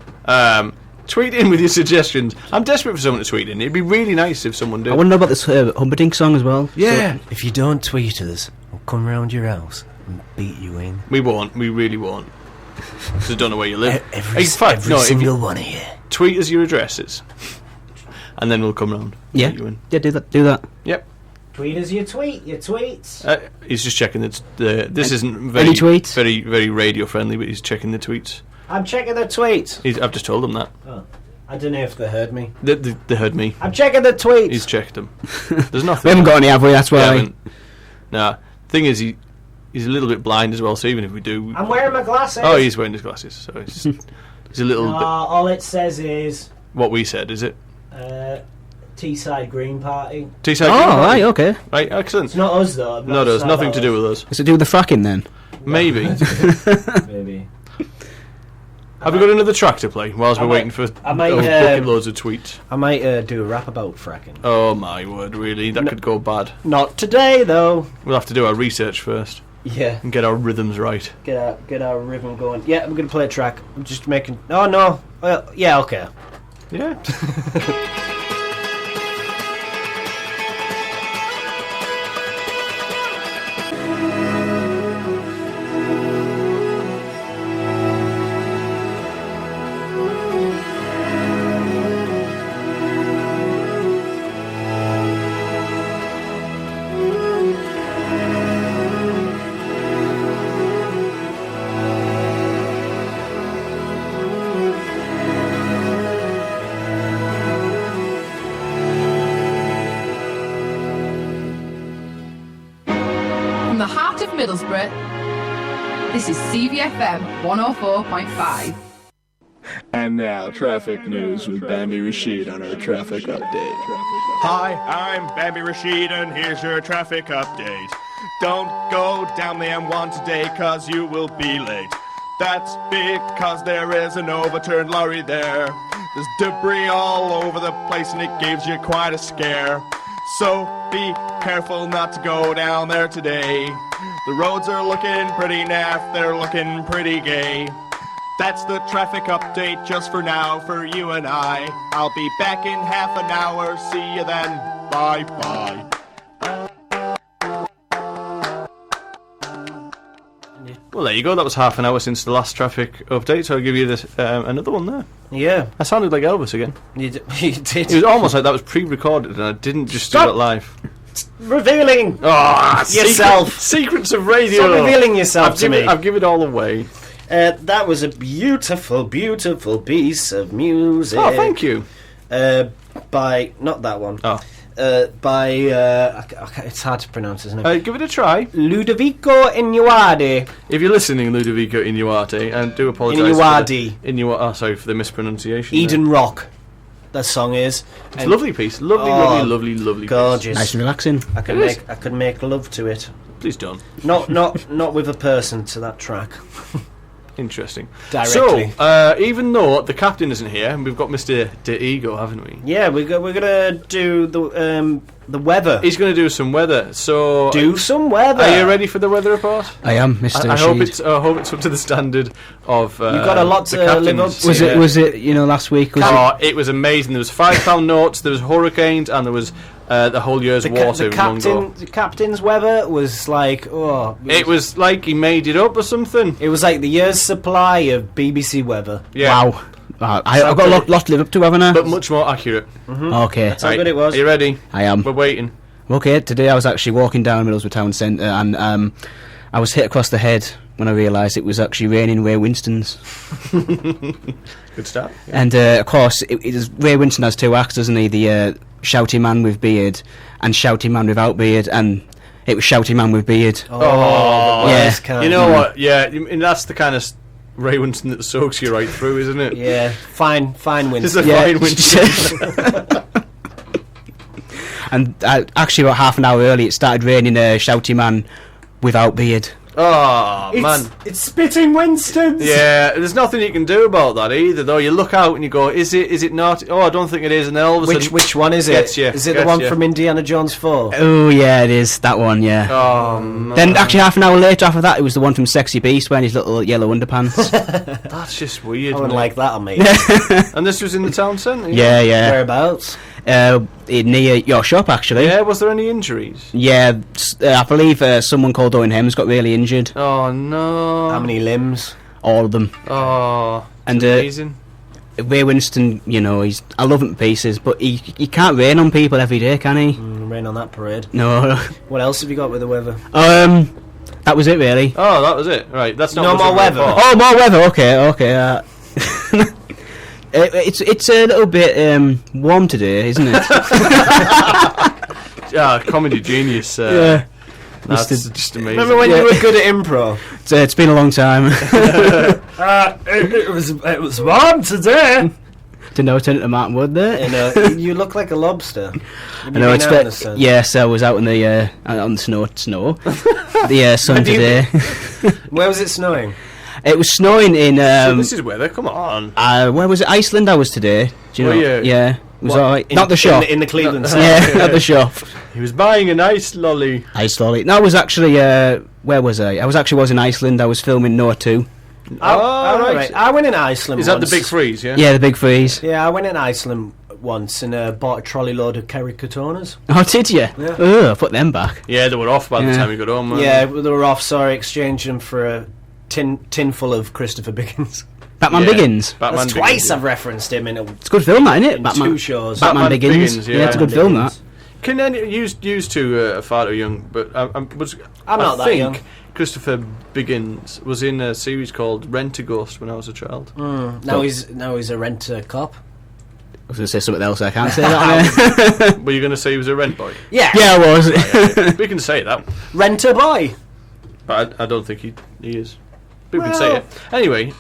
Tweet in with your suggestions. I'm desperate for someone to tweet in. It'd be really nice if someone did. I want to know about this Humperdinck song as well. Yeah. So, if you don't tweet us, we'll come round your house and beat you in. We won't. We really won't. Because I don't know where you live. Every single one of you. Tweet us your addresses. And then we'll come round. Yeah. Beat you in. Yeah, do that. Yep. Tweet us your tweets. He's just checking that this isn't any tweets? very, very radio friendly, but he's checking the tweets. I'm checking the tweets. I've just told him that. Oh. I don't know if they heard me. They heard me. I'm checking the tweets. He's checked them. There's nothing. We haven't got any, have we? That's why. Nah. Thing is, he's a little bit blind as well, so even if we do... I'm wearing my glasses. Oh, he's wearing his glasses, so he's a little bit... All it says is... What we said, is it? Teesside Green Party. Teesside Green Party? Right, okay. Right, excellent. It's not us, though. Not us, nothing to do with us. Does it do with the fracking, then? Maybe. Maybe. Have we got another track to play whilst we're waiting for bucket loads of tweets? I might do a rap about fracking. Oh my word, really? That could go bad. Not today, though. We'll have to do our research first. Yeah. And get our rhythms right. Get our rhythm going. Yeah, I'm going to play a track. I'm just making... Oh, no. Well, yeah, okay. Yeah. From the heart of Middlesbrough, this is CVFM 104.5. And now, traffic news with Bambi Rashid on our traffic update. Hi, I'm Bambi Rashid, and here's your traffic update. Don't go down the M1 today, cause you will be late. That's because there is an overturned lorry there. There's debris all over the place, and it gives you quite a scare. So be careful not to go down there today. The roads are looking pretty naff, they're looking pretty gay. That's the traffic update just for now for you and I. I'll be back in half an hour, see you then, bye bye. Well, there you go. That was half an hour since the last traffic update, so I'll give you this another one there. Yeah. I sounded like Elvis again. You did. It was almost like that was pre-recorded and I didn't just do it live. Revealing Yourself. Secrets of radio. Stop revealing yourself to me. I've given it all away. That was a beautiful, beautiful piece of music. Oh, thank you. By... Not that one. Oh. By... it's hard to pronounce, isn't it? Give it a try. Ludovico Inuardi. If you're listening, Ludovico Inuardi, and do apologise. Inuardi. Sorry for the mispronunciation. Eden Rock. That song is. It's a lovely piece. Lovely gorgeous. piece. Nice and relaxing. I could make love to it. Please don't. Not with a person to that track. Interesting. Directly. So, even though the captain isn't here, and we've got Mr. De Ego, haven't we? Yeah, we're gonna do the weather. He's going to do some weather. So, do some weather. Are you ready for the weather report? I am, Mr. I hope it's up to the standard of. You've got a lot to live up to. Was it last week? It was amazing. There was £5 notes. There was hurricanes, and there was the whole year's water. The captain's weather was like, it was like he made it up or something. It was like the year's supply of BBC weather. Yeah. Wow. I've got a lot to live up to, haven't I? But much more accurate. Mm-hmm. Okay. That's how good it was. Are you ready? I am. We're waiting. Okay, today I was actually walking down Middlesbrough town centre and I was hit across the head when I realised it was actually raining Ray Winston's. Good start. Yeah. And of course, Ray Winston has two acts, doesn't he? The shouty man with beard and shouty man without beard, and it was shouty man with beard. Yeah. You know what? Yeah, and that's the kind of Ray Winston that soaks you right through, isn't it? Yeah, fine Winston. It's a fine Winston. And actually, about half an hour early, it started raining a shouty man without beard. Oh, man. It's spitting Winstons. Yeah, there's nothing you can do about that either, though. You look out and you go, is it not? Oh, I don't think it is. And then all of a sudden... Which one is it? Is it the one from Indiana Jones 4? Oh, yeah, it is. That one, yeah. Oh, man. Then, actually, half an hour later after that, it was the one from Sexy Beast wearing his little yellow underpants. That's just weird, I wouldn't like that on me. And this was in the town centre? Yeah. Whereabouts? Near your shop, actually. Yeah, was there any injuries? Yeah, I believe someone called Owen Hems got really injured. Oh, no. How many limbs? All of them. Oh, and amazing. Ray Winston, I love him to pieces, but he can't rain on people every day, can he? Rain on that parade. No. What else have you got with the weather? That was it, really. Oh, that was it. Right, that's not no more weather. Oh, more weather. Okay. It's a little bit warm today, isn't it? Comedy genius. Yeah. That's just amazing. Remember when you were good at improv? It's been a long time. It was warm today. To know, turn it to Martin Wood there. You look like a lobster. I know yes, I was out in the on the snow. The sun today. Where was it snowing? It was snowing in. So this is weather. Come on. Where was it? Iceland. I was today. Do you know? Yeah. It was alright. Not the shop. In the Cleveland Yeah, not the shop. He was buying an ice lolly. Ice lolly. No, I was actually. Where was I? I was in Iceland. I was filming Noah 2. Right. I went in Iceland. Is that once. the big freeze? Yeah. Yeah, the big freeze. Yeah, I went in Iceland once and bought a trolley load of kerikatonas. Oh, did you? Yeah. Oh, put them back. Yeah, they were off by the time we got home. Yeah, they were off. So I exchanged them for a tin full of Christopher Biggins. Batman Biggins. Batman That's twice Biggins, I've referenced him in a. It's a good film, that, isn't it? In Batman. 2 shows. Batman Biggins. Yeah, It's a good film, that. Can any used to far too young, but I'm not that young. Christopher Biggins was in a series called Rent-A-Ghost when I was a child. Now he's a rent-a-cop. I was going to say something else, I can't say that. Were you going to say he was a rent boy? Yeah. Yeah, I was. We can say that. Rent-a-boy. But I don't think he is. But we can say it. Anyway,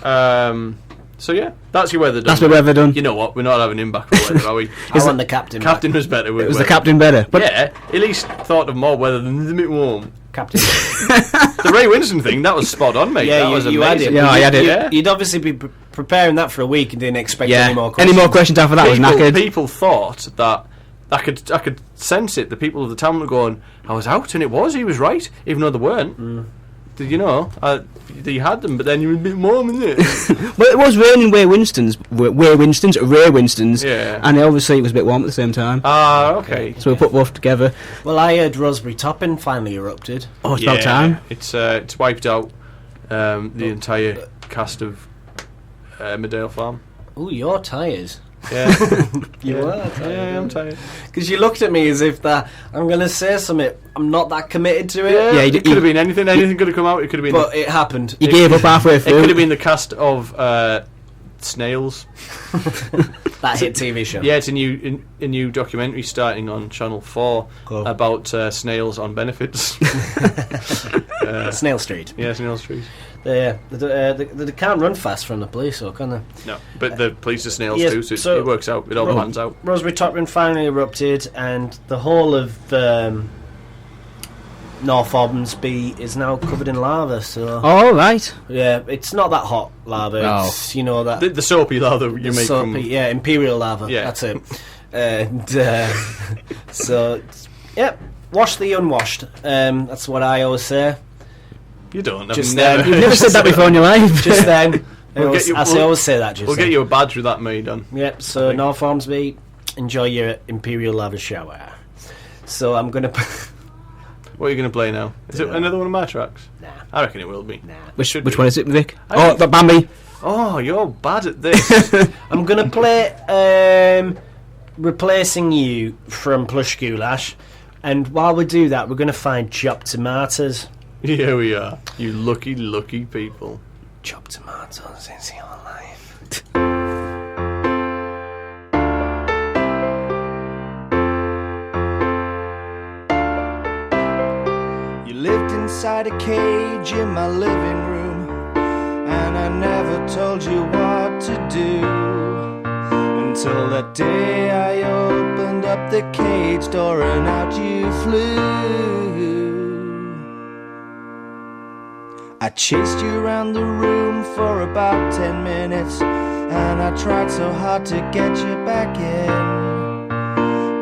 so yeah, that's your weather done. That's my weather done. You know what? We're not having him back for weather, are we? I want the captain. Captain was better with Was weather. the captain better? But Yeah, at least thought of more weather than the bit warm. Captain. The Ray Winston thing, that was spot on, mate. Yeah, that was you had amazing. it. Yeah, I had it. Yeah. You'd obviously be preparing that for a week and didn't expect any more questions. Any more questions after that was knackered. People thought that I could sense it. The people of the town were going, I was out, and he was right, even though they weren't. Did you know? You had them, but then you were a bit warm, isn't it? Well, it was raining Ray Winstons, Yeah. and obviously it was a bit warm at the same time. Okay. So we put both together. Well, I heard Roseberry Topping finally erupted. Oh, it's about time. It's wiped out the entire cast of Meadale Farm. Ooh, your tyres. Yeah. You were. Yeah, I'm tired. Because you looked at me as if that I'm going to say something. I'm not that committed to it. Yeah, you it could have been anything. Anything could have come out. It could have been. But it happened. You gave up halfway It through. could have been the cast of Snails. That hit TV show. Yeah, it's a new documentary starting on Channel 4 about snails on benefits. Snail Street. Yeah, Snail Street. They can't run fast from the police, though, can they? No, but the police are snails Yes, too, so, so it works out. It all pans out. Roseberry Topping finally erupted, and the whole of North Ormsby is now covered in lava. So Oh, right. yeah, it's not that hot lava. No. It's, you know that The soapy lava you make soapy, from... yeah, imperial lava. Yeah. That's it. And so yeah, wash the unwashed. That's what I always say. You don't. Just never. You've never said that before in your life. Just then, I We'll always, get you- I we'll- always say that. Just We'll then. get you a badge with that made on. Yep. So North Ormsby, enjoy your imperial lava shower. So I'm gonna. What are you going to play now? Is it another one of my tracks? Nah. I reckon it will be. Which Should which be. one is it, Vic? I Oh, think- the Bambi. Oh, you're bad at this. I'm gonna play Replacing You from Plush Goulash, and while we do that, we're gonna find chopped tomatoes. Here we are. You lucky, lucky people. Chopped tomatoes is your life. You lived inside a cage in my living room, and I never told you what to do. Until that day I opened up the cage door and out you flew. I chased you around the room for about 10 minutes, and I tried so hard to get you back in.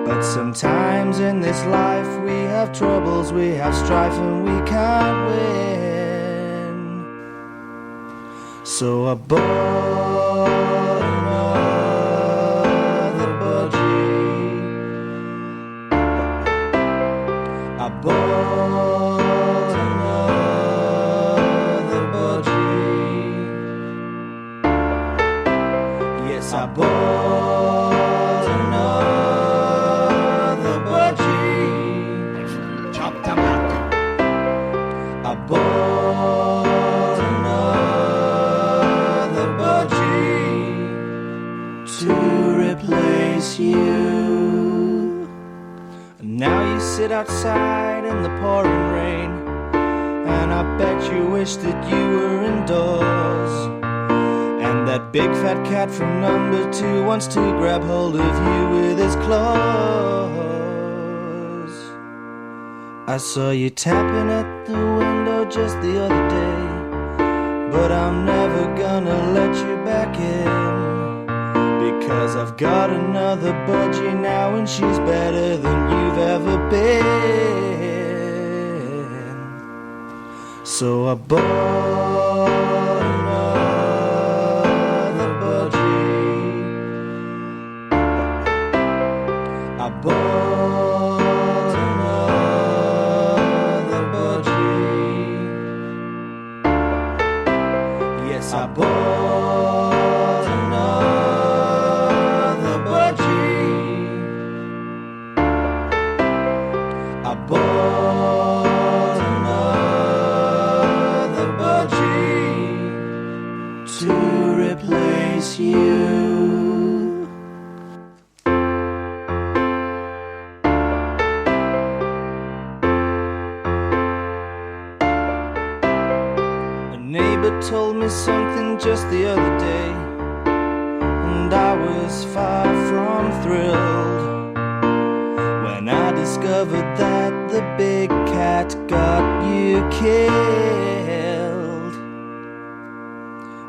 But sometimes in this life we have troubles, we have strife, and we can't win. So I bought another budgie. I bought another budgie. Yes, I bought another budgie. Chop tomato. I bought another budgie to replace you. Now you sit outside in the pouring rain, and I bet you wish that you were indoors. And that big fat cat from number 2 wants to grab hold of you with his claws. I saw you tapping at the window just the other day, but I'm never gonna let you back in, because I've got another budgie now and she's better than you've ever been. So I bought another budgie. I bought another budgie. Yes, I bought another budgie. I bought another budgie to replace you. Told me something just the other day, and I was far from thrilled when I discovered that the big cat got you killed.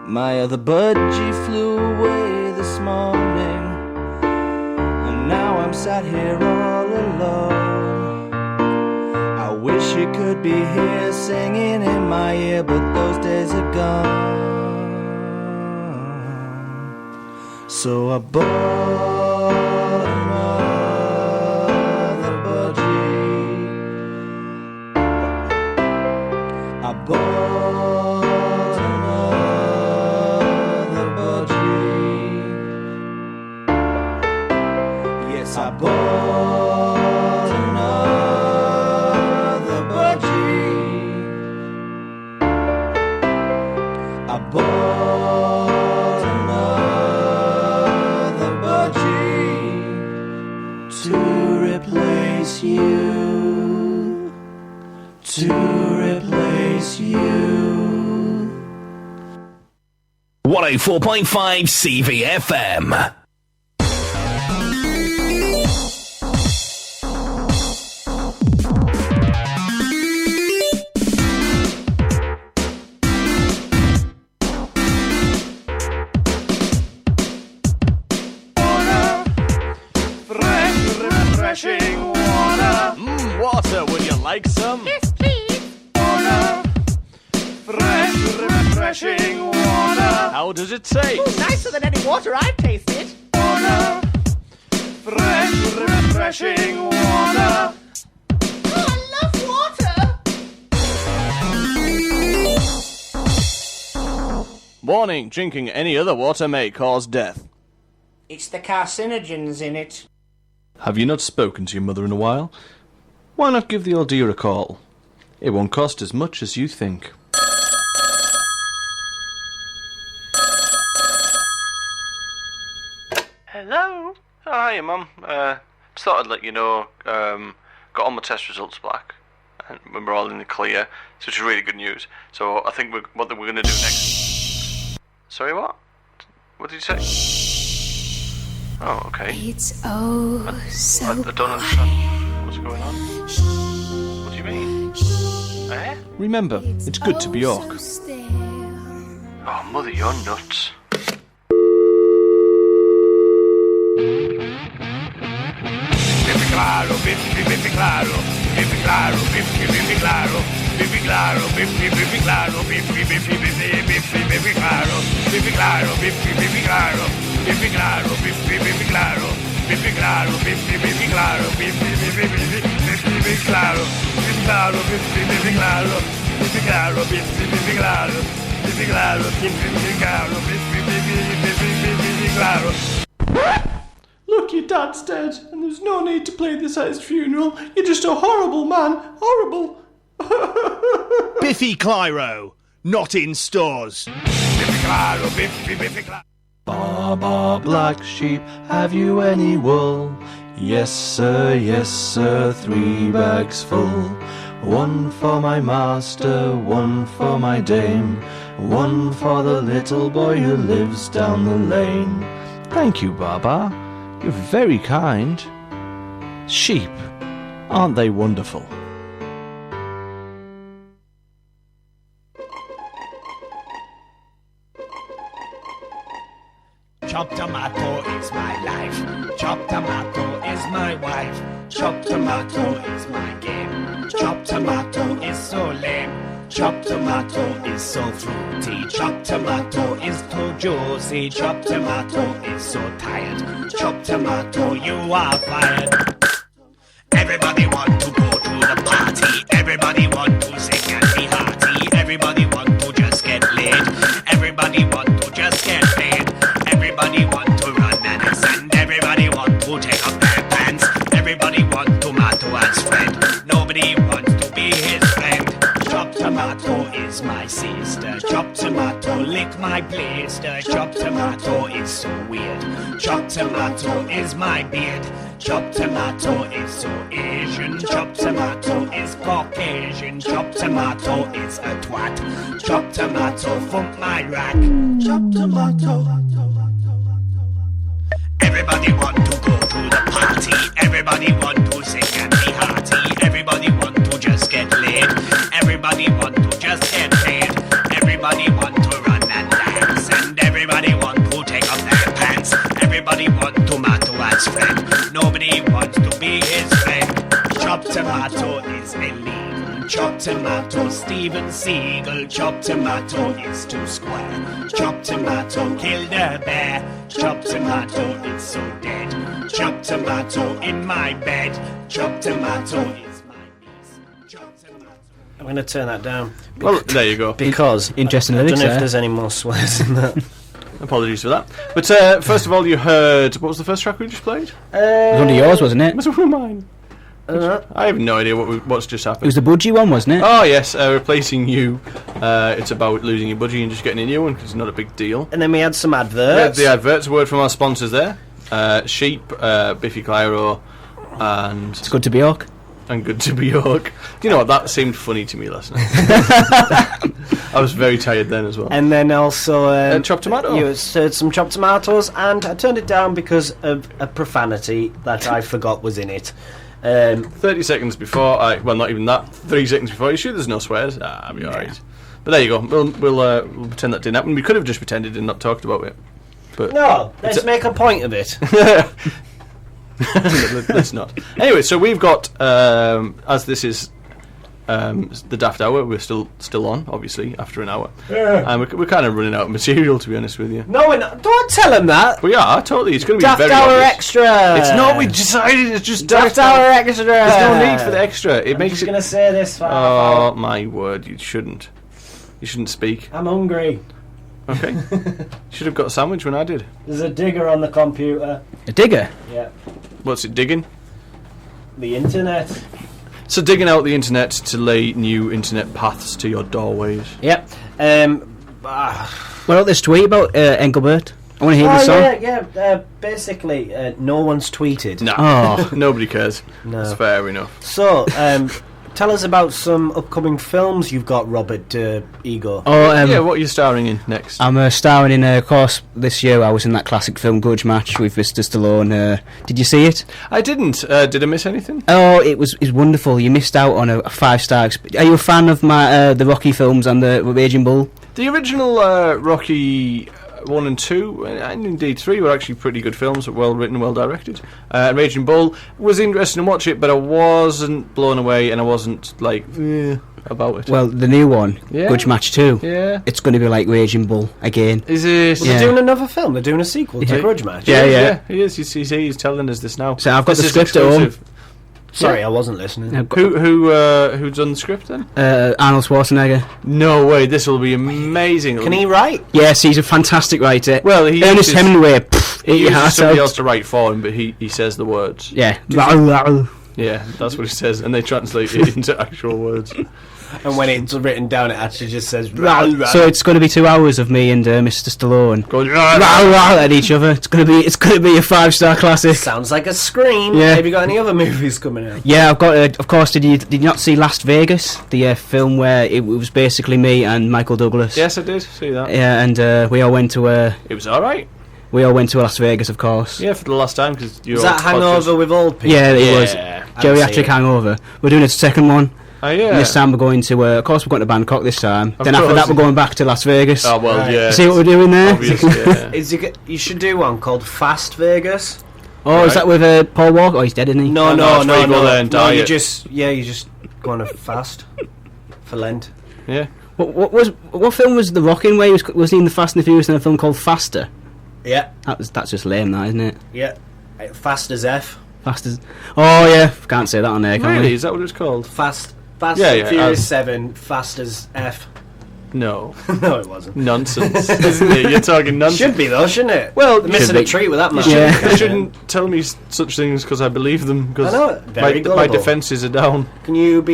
My other budgie flew away this morning, and now I'm sat here all alone. I wish you could be here singing in my ear, but those days are gone. So I bought another budgie. I bought another budgie. Yes, I bought another budgie. I bought another budgie to replace you, to replace you. 104.5 CVFM. Refreshing water. Water, would you like some? Yes, please. Water. Fresh, refreshing water. How does it taste? Oh, nicer than any water I've tasted. Water. Fresh, refreshing water. Oh, I love water. Warning, drinking any other water may cause death. It's the carcinogens in it. Have you not spoken to your mother in a while? Why not give the old dear a call? It won't cost as much as you think. Hello? Oh, hiya, Mum. Just thought I'd let you know, got all my test results back, and we're all in the clear, so it's really good news. So I think what we're going to do next... Sorry, what? What did you say? Oh, okay. It's so I don't understand what's going on. What do you mean? Eh? Remember, it's good to be York. Oh, Mother, you're nuts. Bimbi claro, bimbi claro, bimbi claro, bimbi claro, bimbi claro, bimbi claro, bimbi claro, bimbi claro, bimbi claro. Bimbi claro, bimbi claro, bimbi claro, bimbi claro, bimbi claro, bimbi claro, bimbi claro, bimbi claro, bimbi claro, bimbi claro, bimbi claro. Look, your dad's dead, and there's no need to play this at his funeral. You're just a horrible man, horrible. Biffy Clyro, not in stores. Bimbi claro, bimbi claro. Baba, black sheep, have you any wool? Yes, sir, 3 bags full. 1 for my master, 1 for my dame, 1 for the little boy who lives down the lane. Thank you, Baba. You're very kind. Sheep, aren't they wonderful? Chopped tomato is my life. Chopped tomato is my wife. Chopped tomato is my game. Chopped tomato is so lame. Chopped tomato is so fruity. Chopped tomato is too juicy. Chopped tomato is so tired. Chopped tomato, you are fired. Everybody want to go to the party. Everybody want to sing and be hearty. Everybody want to just get laid. Everybody want to just get paid. Everybody want to run and ascend. Everybody want to take off their pants. Everybody want tomato as friend. Nobody wants to be his friend. Chopped tomato is my sister. Chopped tomato lick my blister. Chopped tomato is so weird. Chopped tomato is my beard. Chopped tomato is so Asian. Chopped tomato is Caucasian. Chopped tomato is a twat. Chopped tomato from my rack. Chopped tomato. Everybody want to go to the party. Everybody want to sing and be hearty. Everybody want to just get laid. Everybody want to just get paid. Everybody want to run and dance. And everybody want to take off their pants. Everybody want tomato as friend. Nobody wants to be his friend. Chopped tomato is illegal. Chopped tomato, Steven Seagal. Chopped tomato is too square. Chopped tomato killed a bear. Chopped tomato is so dead. Chopped tomato in my bed. Chopped tomato is my niece. Chopped tomato. I'm going to turn that down. Well, there you go. Because Interesting I don't lyrics know if there. there's any more swears in that. Apologies for that. But first of all, you heard... What was the first track we just played? It was under yours, wasn't it? It was one of mine. I have no idea what's just happened. It was the budgie one, wasn't it? Oh, yes, Replacing You. It's about losing your budgie and just getting a new one, because it's not a big deal. And then we had some We adverts. had the adverts, a word from our sponsors there. Sheep, Biffy Clyro, and... It's good to be York. And Good to Be York. You know what, that seemed funny to me last night. I was very tired then as well. And then also... chopped tomato. You heard some chopped tomatoes, and I turned it down because of a profanity that I forgot was in it. 30 seconds before, well, not even that, 3 seconds before, you sure there's no swears? I'll be alright. But there you go, we'll pretend that didn't happen. We could have just pretended and not talked about it. But No, let's make a point of it. Let's not. Anyway, so we've got, as this is the Daft Hour, we're still on, obviously, after an hour. And we're kind of running out of material, to be honest with you. No, we're not. Don't tell him that. We are, totally. It's going to be Daft very Hour obvious. Extra. It's not, we decided, it's just Daft Hour Extra. There's no need for the extra. It I'm makes just it... going to say this. Oh, my word, you shouldn't. You shouldn't speak. I'm hungry. Okay. You should have got a sandwich when I did. There's a digger on the computer. A digger? Yeah. What's it digging? The internet. So digging out the internet to lay new internet paths to your doorways. Yep. What about this tweet about Engelbert? I want to hear this song. Basically, no one's tweeted. No. Oh. Nobody cares. No. That's fair enough. So, tell us about some upcoming films you've got, Robert Ego. Yeah, what are you starring in next? I'm starring in, of course, this year I was in that classic film Grudge Match with Mr. Stallone. Did you see it? I didn't. Did I miss anything? Oh, it was wonderful. You missed out on a 5-star. Are you a fan of the Rocky films and the Raging Bull? The original Rocky 1 and 2, and indeed 3, were actually pretty good films, well written, well directed. Raging Bull was interesting to watch it, but I wasn't blown away, and I wasn't like about it. Well, the new one, Yeah. Grudge Match 2. Yeah. It's going to be like Raging Bull again. Is it? Well, they're doing another film. They're doing a sequel to Yeah. Grudge Match. Yeah. He is. He's telling us this now. So I've got This the is script at home. exclusive. Sorry, I wasn't listening. Who's done the script then? Arnold Schwarzenegger. No way, this will be amazing. Can he write? Yes, he's a fantastic writer. Well, he Ernest uses- Hemingway. He Eat your uses heart somebody out. else to write for him, but he says the words. Yeah. Yeah, that's what he says, and they translate it into actual words. And when it's written down, it actually just says... So it's going to be 2 hours of me and Mr. Stallone going at each other. It's going to be a 5-star classic. Sounds like a Scream. Yeah. Have you got any other movies coming out? Yeah, I've got. Of course, did you not see Las Vegas, the film where it was basically me and Michael Douglas? Yes, I did see that. Yeah, and we all went to It was all right. We all went to Las Vegas, of course. Yeah, for the last time because you. Was that Hangover with old people? Yeah, it was Yeah. geriatric hangover. We're doing a second one. Oh, yeah. And this time we're going to, of course, we're going to Bangkok this time. Then after that, we're going back to Las Vegas. Oh, well, yeah. See what we're doing there? Obviously, yeah. You should do one called Fast Vegas. Oh, is that with Paul Walker? Oh, he's dead, isn't he? No. You go there and die. You just go on a fast for Lent. Yeah. What film was The Rock in? Where was he in the Fast and the Furious in a film called Faster? Yeah. That's just lame, that, isn't it? Yeah. Fast as F. Fast as. Oh yeah, can't say that on there. Can Really? we? Is that what it's called? Fast Yeah, Furious 7. Fast as F. No. No, it wasn't. Nonsense, isn't it? You're talking nonsense. Should be though, shouldn't it? Well, they're missing a treat with that man. You shouldn't tell me such things because I believe them. Because my defences are down. Can your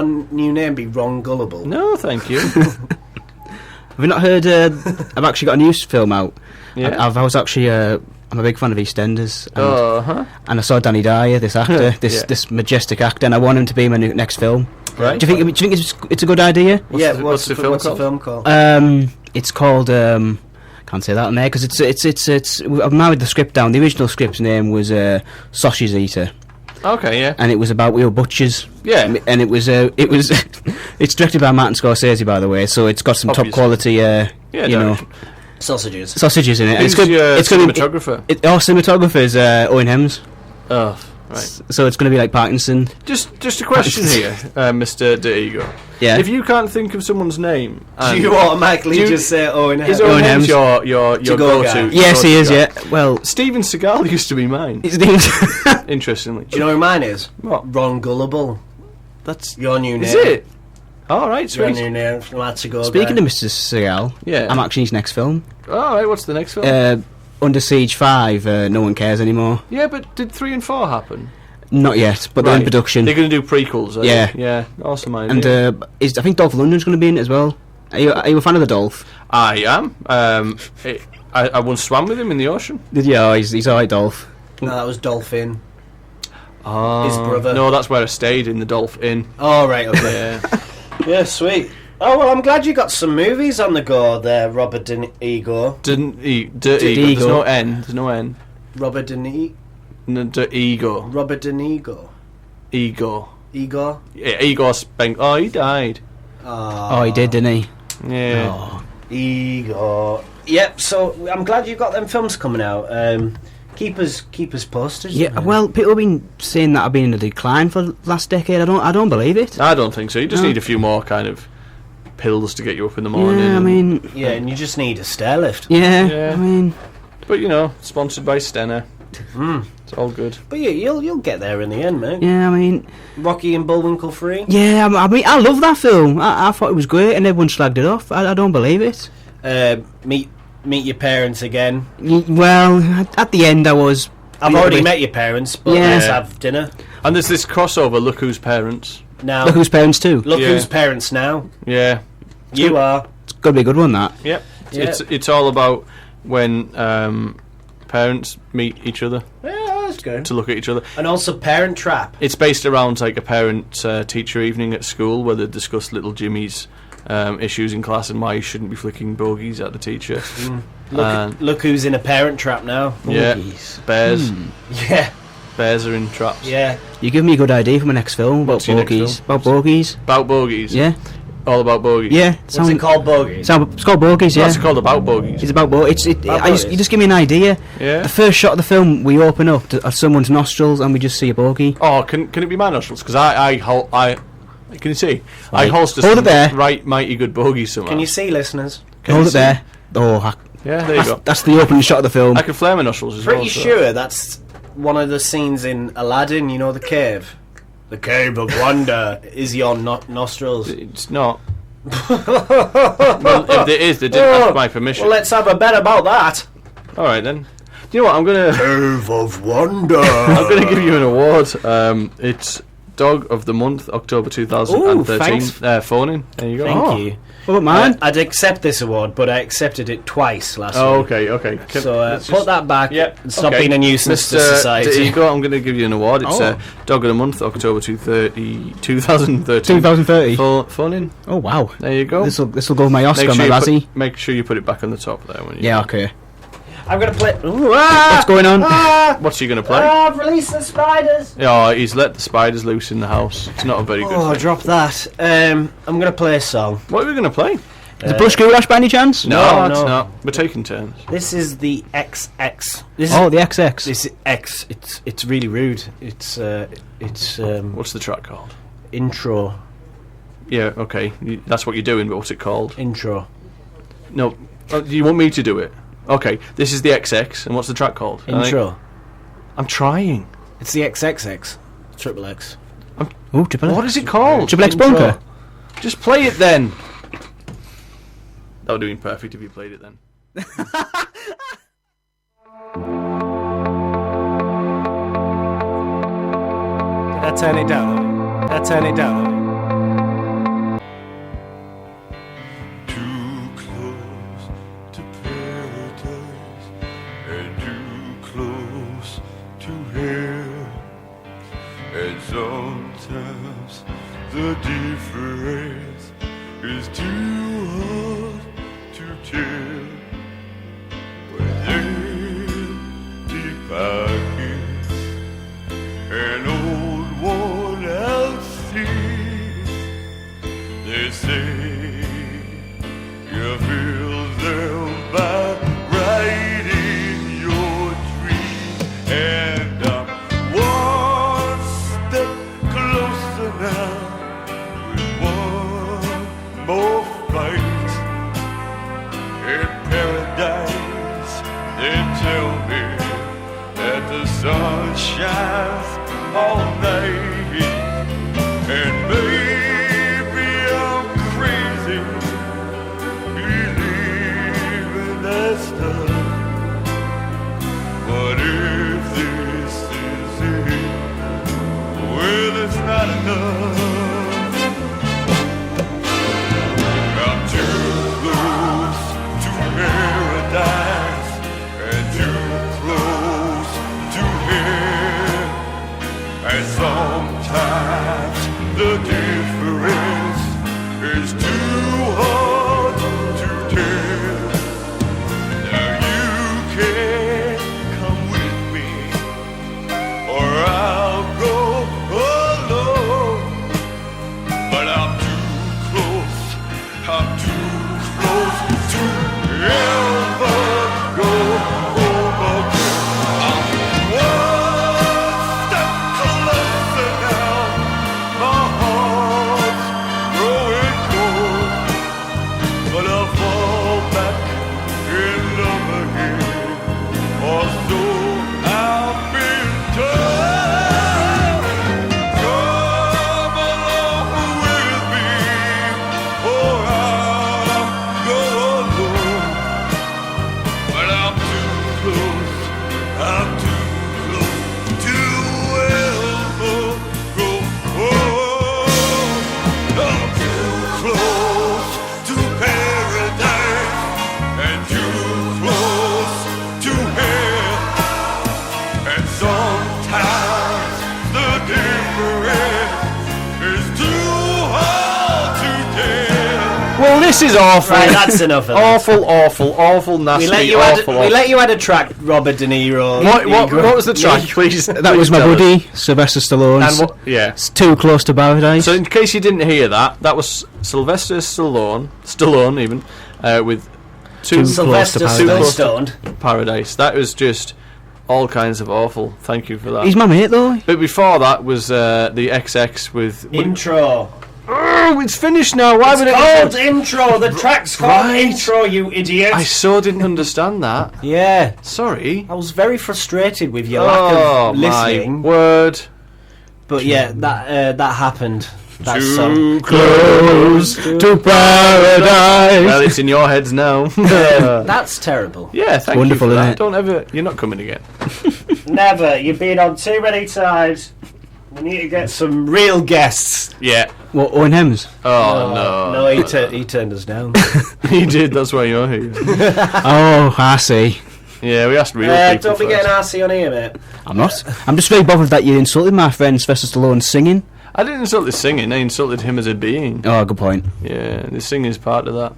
new name be Ron Gullible? No, thank you. Have you not heard? I've actually got a new film out. Yeah. I was actually. I'm a big fan of EastEnders. And I saw Danny Dyer, this actor, this majestic actor, and I want him to be in my next film. Right. Do you think it's a good idea? What's the film called? It's called. Can't say that on there because it's. I've narrowed the script down. The original script's name was Sausage Eater. Okay, yeah. And it was about we were butchers. Yeah. And it was it's directed by Martin Scorsese, by the way, so it's got some top quality. Sausages in it. Who's your cinematographer? Cinematographer is Owen Hems. Oh, right. So it's going to be like Parkinson. Just a question here, Mr. DeEgo. Yeah. If you can't think of someone's name, do you automatically just say Owen Hems? Is Owen Hems your go-to? Yes, he is. Yeah. Well, Steven Seagal used to be mine. Interestingly. Do you know who mine is? What? Ron Gullible. That's your new name. Is it? All right, sweet. Your new name. Speaking of Mr. Seagal, I'm actually his next film. All right, what's the next film? Under Siege 5. No one cares anymore. Yeah, but did 3 and 4 happen? Not yet, but they're in production. They're going to do prequels. Yeah. Awesome idea. And I think Dolph Lundgren's going to be in it as well. Are you a fan of the Dolph? I am. I once swam with him in the ocean. Did you? Oh, he's alright, Dolph. No, that was Dolphin. Oh, his brother. No, that's where I stayed, in the Dolph Inn. Oh, right, okay. Yeah. Yeah, sweet. Oh, well, I'm glad you got some movies on the go there, Robert DeEgo. There's no N. There's no N. Robert DeEgo. Robert DeEgo. Ego. Yeah, Igor Speng. Oh, he died. Oh, he did, didn't he? Yeah. Oh. Ego. Yep, so I'm glad you got them films coming out. Keep us posted. Yeah, well, people have been saying that I've been in a decline for the last decade. I don't believe it. I don't think so. You just need a few more kind of pills to get you up in the morning. Yeah, I mean... Yeah, and you just need a stair lift. Yeah, I mean... But, sponsored by Stena. It's all good. But yeah, you'll get there in the end, mate. Yeah, I mean... Rocky and Bullwinkle 3? Yeah, I mean, I love that film. I thought it was great and everyone slagged it off. I don't believe it. Meet your parents again. Well, at the end I've already met your parents, but let's have dinner. And there's this crossover, Look Who's Parents. Now, Look Who's Parents too. Look Who's Parents Now. Yeah. You are. It's got to be a good one, that. Yep. It's all about when parents meet each other. Yeah, that's good. To look at each other. And also Parent Trap. It's based around like a parent-teacher evening at school where they discuss little Jimmy's issues in class and why he shouldn't be flicking bogies at the teacher. Look who's in a parent trap now. Bogies. Bears. Yeah. Bears are in traps. Yeah. You give me a good idea for my next film about bogies. About bogies. About bogies. Yeah. All about bogies. Yeah. What's it called, bogies? It's called bogies. Yeah. What's it called? About bogies. It's about bogies. You just give me an idea. Yeah. The first shot of the film, we open up at someone's nostrils and we just see a bogie. Oh, can it be my nostrils? Because I can you see? Right. I holster Hold it there. Right mighty good bogies somehow. Can you see, listeners? Hold it there. Oh, yeah, there you go. That's the opening shot of the film. I can flare my nostrils as well. Pretty sure that's one of the scenes in Aladdin, you know, the cave. The Cave of Wonder is your nostrils. It's not. Well, if it is, they didn't ask my permission. Well, let's have a bet about that. Alright then. Do you know what? I'm gonna... Cave of Wonder. I'm gonna give you an award. It's Dog of the Month, October 2013. Phone in. There you go. Thank you. What about mine? I'd accept this award, but I accepted it twice last week. Okay. So put that back and stop being a nuisance to Mr. society. DeEgo, I'm going to give you an award. It's Dog of the Month, October 2013. 2030. Phone in. Oh, wow. There you go. This will go with my Oscar, my Razzie. Make sure you put it back on the top there. When you okay. I'm going to play... What's going on? What's he going to play? I've released the spiders. Oh, he's let the spiders loose in the house. It's not a very good thing. Drop that. I'm going to play a song. What are we going to play? Is it Blush Goulash by any chance? No, it's not. We're taking turns. This is the XX. The XX. This is X. It's really rude. It's What's the track called? Intro. Yeah, okay. That's what you're doing, but what's it called? Intro. No. You want me to do it? Okay. This is the XX, and what's the track called? Intro. I'm trying. It's the XXX. Triple X. Triple X. What is it called? Triple X Bunker. Just play it then. That would have been perfect if you played it then. Did I turn it down? Did I turn it down? Too close to paradise and too close to hell. And sometimes the difference is too hard to tell. But then deep I hear an old worn out scene. They say you feel them by right in your dream. And I'm one step closer now with one more fight. In paradise, they tell me that the sun shines all night. And maybe I'm crazy, believing that stuff. But if this is it, well, it's not enough. I'm too close to paradise and too close to hell. And sometimes the difference is too hard to tell. Now you can come with me, or I'll go alone. But I'm too close to ever go home again. I'm one step closer now. My heart's growing cold, but I'll fall back in love again, or so I've been told. Come along with me, or I'll go alone. But I'm too close to ever go home. I'm too close to paradise and too close to hell. And sometimes the difference is too hard to tell. Well, this is awful. Right, that's enough of that. Awful, nasty, We let you add a track, Robert De Niro. What was the track, please? That was my buddy, Sylvester Stallone. And what? Yeah. It's Too Close to Paradise. So, in case you didn't hear that was Sylvester Stallone even, with Sylvester Stallone. Paradise. That was just all kinds of awful. Thank you for that. He's my mate, though. But before that was the XX with Intro. Oh, it's finished now. Why would it? It's called Intro. The track's called Intro, you idiot. I so didn't understand that. Yeah. Sorry. I was very frustrated with your lack of listening. My word. But yeah, that happened. That Too song. close to paradise. Well, it's in your heads now. That's terrible. Yeah, thank Wonderful, you for isn't that. it? Don't ever. You're not coming again. Never. You've been on too many times. We need to get some real guests. Yeah. What, Owen Hems? Oh, no. No, he turned us down. He did, that's why you're here. Oh, I see. Yeah, we asked real people Don't be first. getting arsey on here, mate. I'm not. I'm just very bothered that you insulted my friend Sylvester Stallone singing. I didn't insult his singing, I insulted him as a being. Oh, good point. Yeah, the singing is part of that.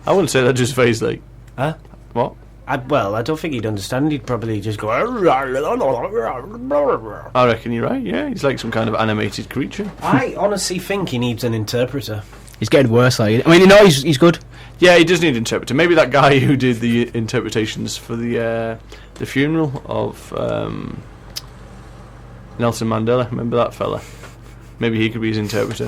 I wouldn't say that just phase like. Huh? What? I don't think he'd understand. He'd probably just go. I reckon you're right, yeah. He's like some kind of animated creature. I honestly think he needs an interpreter. He's getting worse, like. I mean, you know, he's good. Yeah, he does need an interpreter. Maybe that guy who did the interpretations for the funeral of Nelson Mandela. Remember that fella? Maybe he could be his interpreter.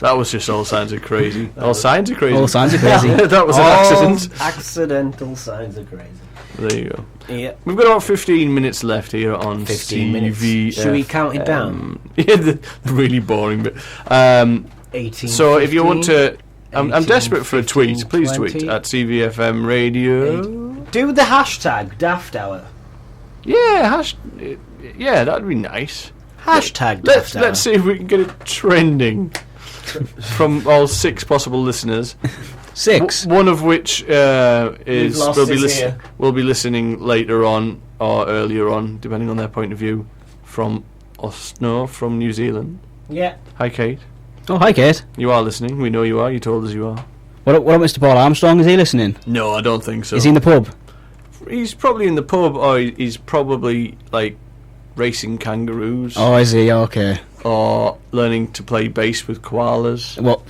That was just all signs of crazy. All signs of crazy. All signs of crazy. That was an accident. Accidental signs of crazy. There you go. Yeah. We've got about 15 minutes left here on 15 minutes. CVFM. Should we count it down? Yeah, the really boring bit. 18. So if you want to... I'm 18, desperate for a 15, tweet. Please 20. tweet at CVFM Radio. Do the hashtag Daft Hour. Yeah, yeah, that'd be nice. Hashtag Daft Hour. Let's see if we can get it trending from all 6 possible listeners. 6? One of which will be listening later on or earlier on, depending on their point of view, from from New Zealand. Yeah. Hi, Kate. Oh, hi, Kate. You are listening. We know you are. You told us you are. What about Mr. Paul Armstrong? Is he listening? No, I don't think so. Is he in the pub? He's probably in the pub, or he's probably like racing kangaroos. Oh, is he? Okay. Or learning to play bass with koalas. Well,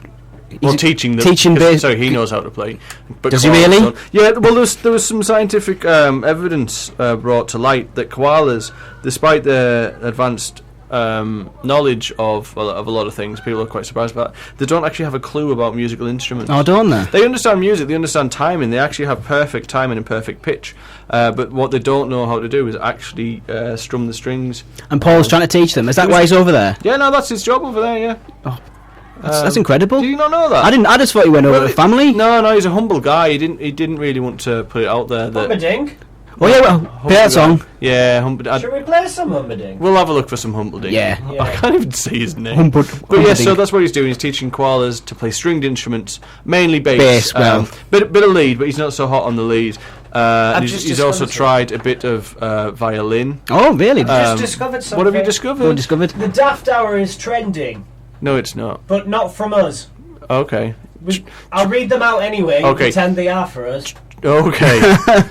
teaching them. Teaching bass. Sorry, he knows how to play. But does he really? Don't. Yeah. Well, there was some scientific evidence brought to light that koalas, despite their advanced knowledge of a lot of things, people are quite surprised about. They don't actually have a clue about musical instruments. Oh, don't they? They understand music. They understand timing. They actually have perfect timing and perfect pitch. But what they don't know how to do is actually strum the strings. And Paul's trying to teach them. Is that why he's over there? Yeah, no, that's his job over there. Yeah. Oh, that's incredible. Do you not know that? I just thought he went over with the family. No, he's a humble guy. He didn't really want to put it out there. Humperdinck. Oh yeah, well, play that song. Yeah, Should we play some Humperdinck? We'll have a look for some Humperdinck. Yeah. I can't even say his name. But yeah, so that's what he's doing. He's teaching koalas to play stringed instruments, mainly bass. Bit of lead, but he's not so hot on the lead. And he's also tried a bit of violin. Oh, really? I've just discovered something. What have you discovered? What discovered? The Daft Hour is trending. No, it's not. But not from us. Okay. I'll read them out anyway. Okay. Pretend they are for us. Okay.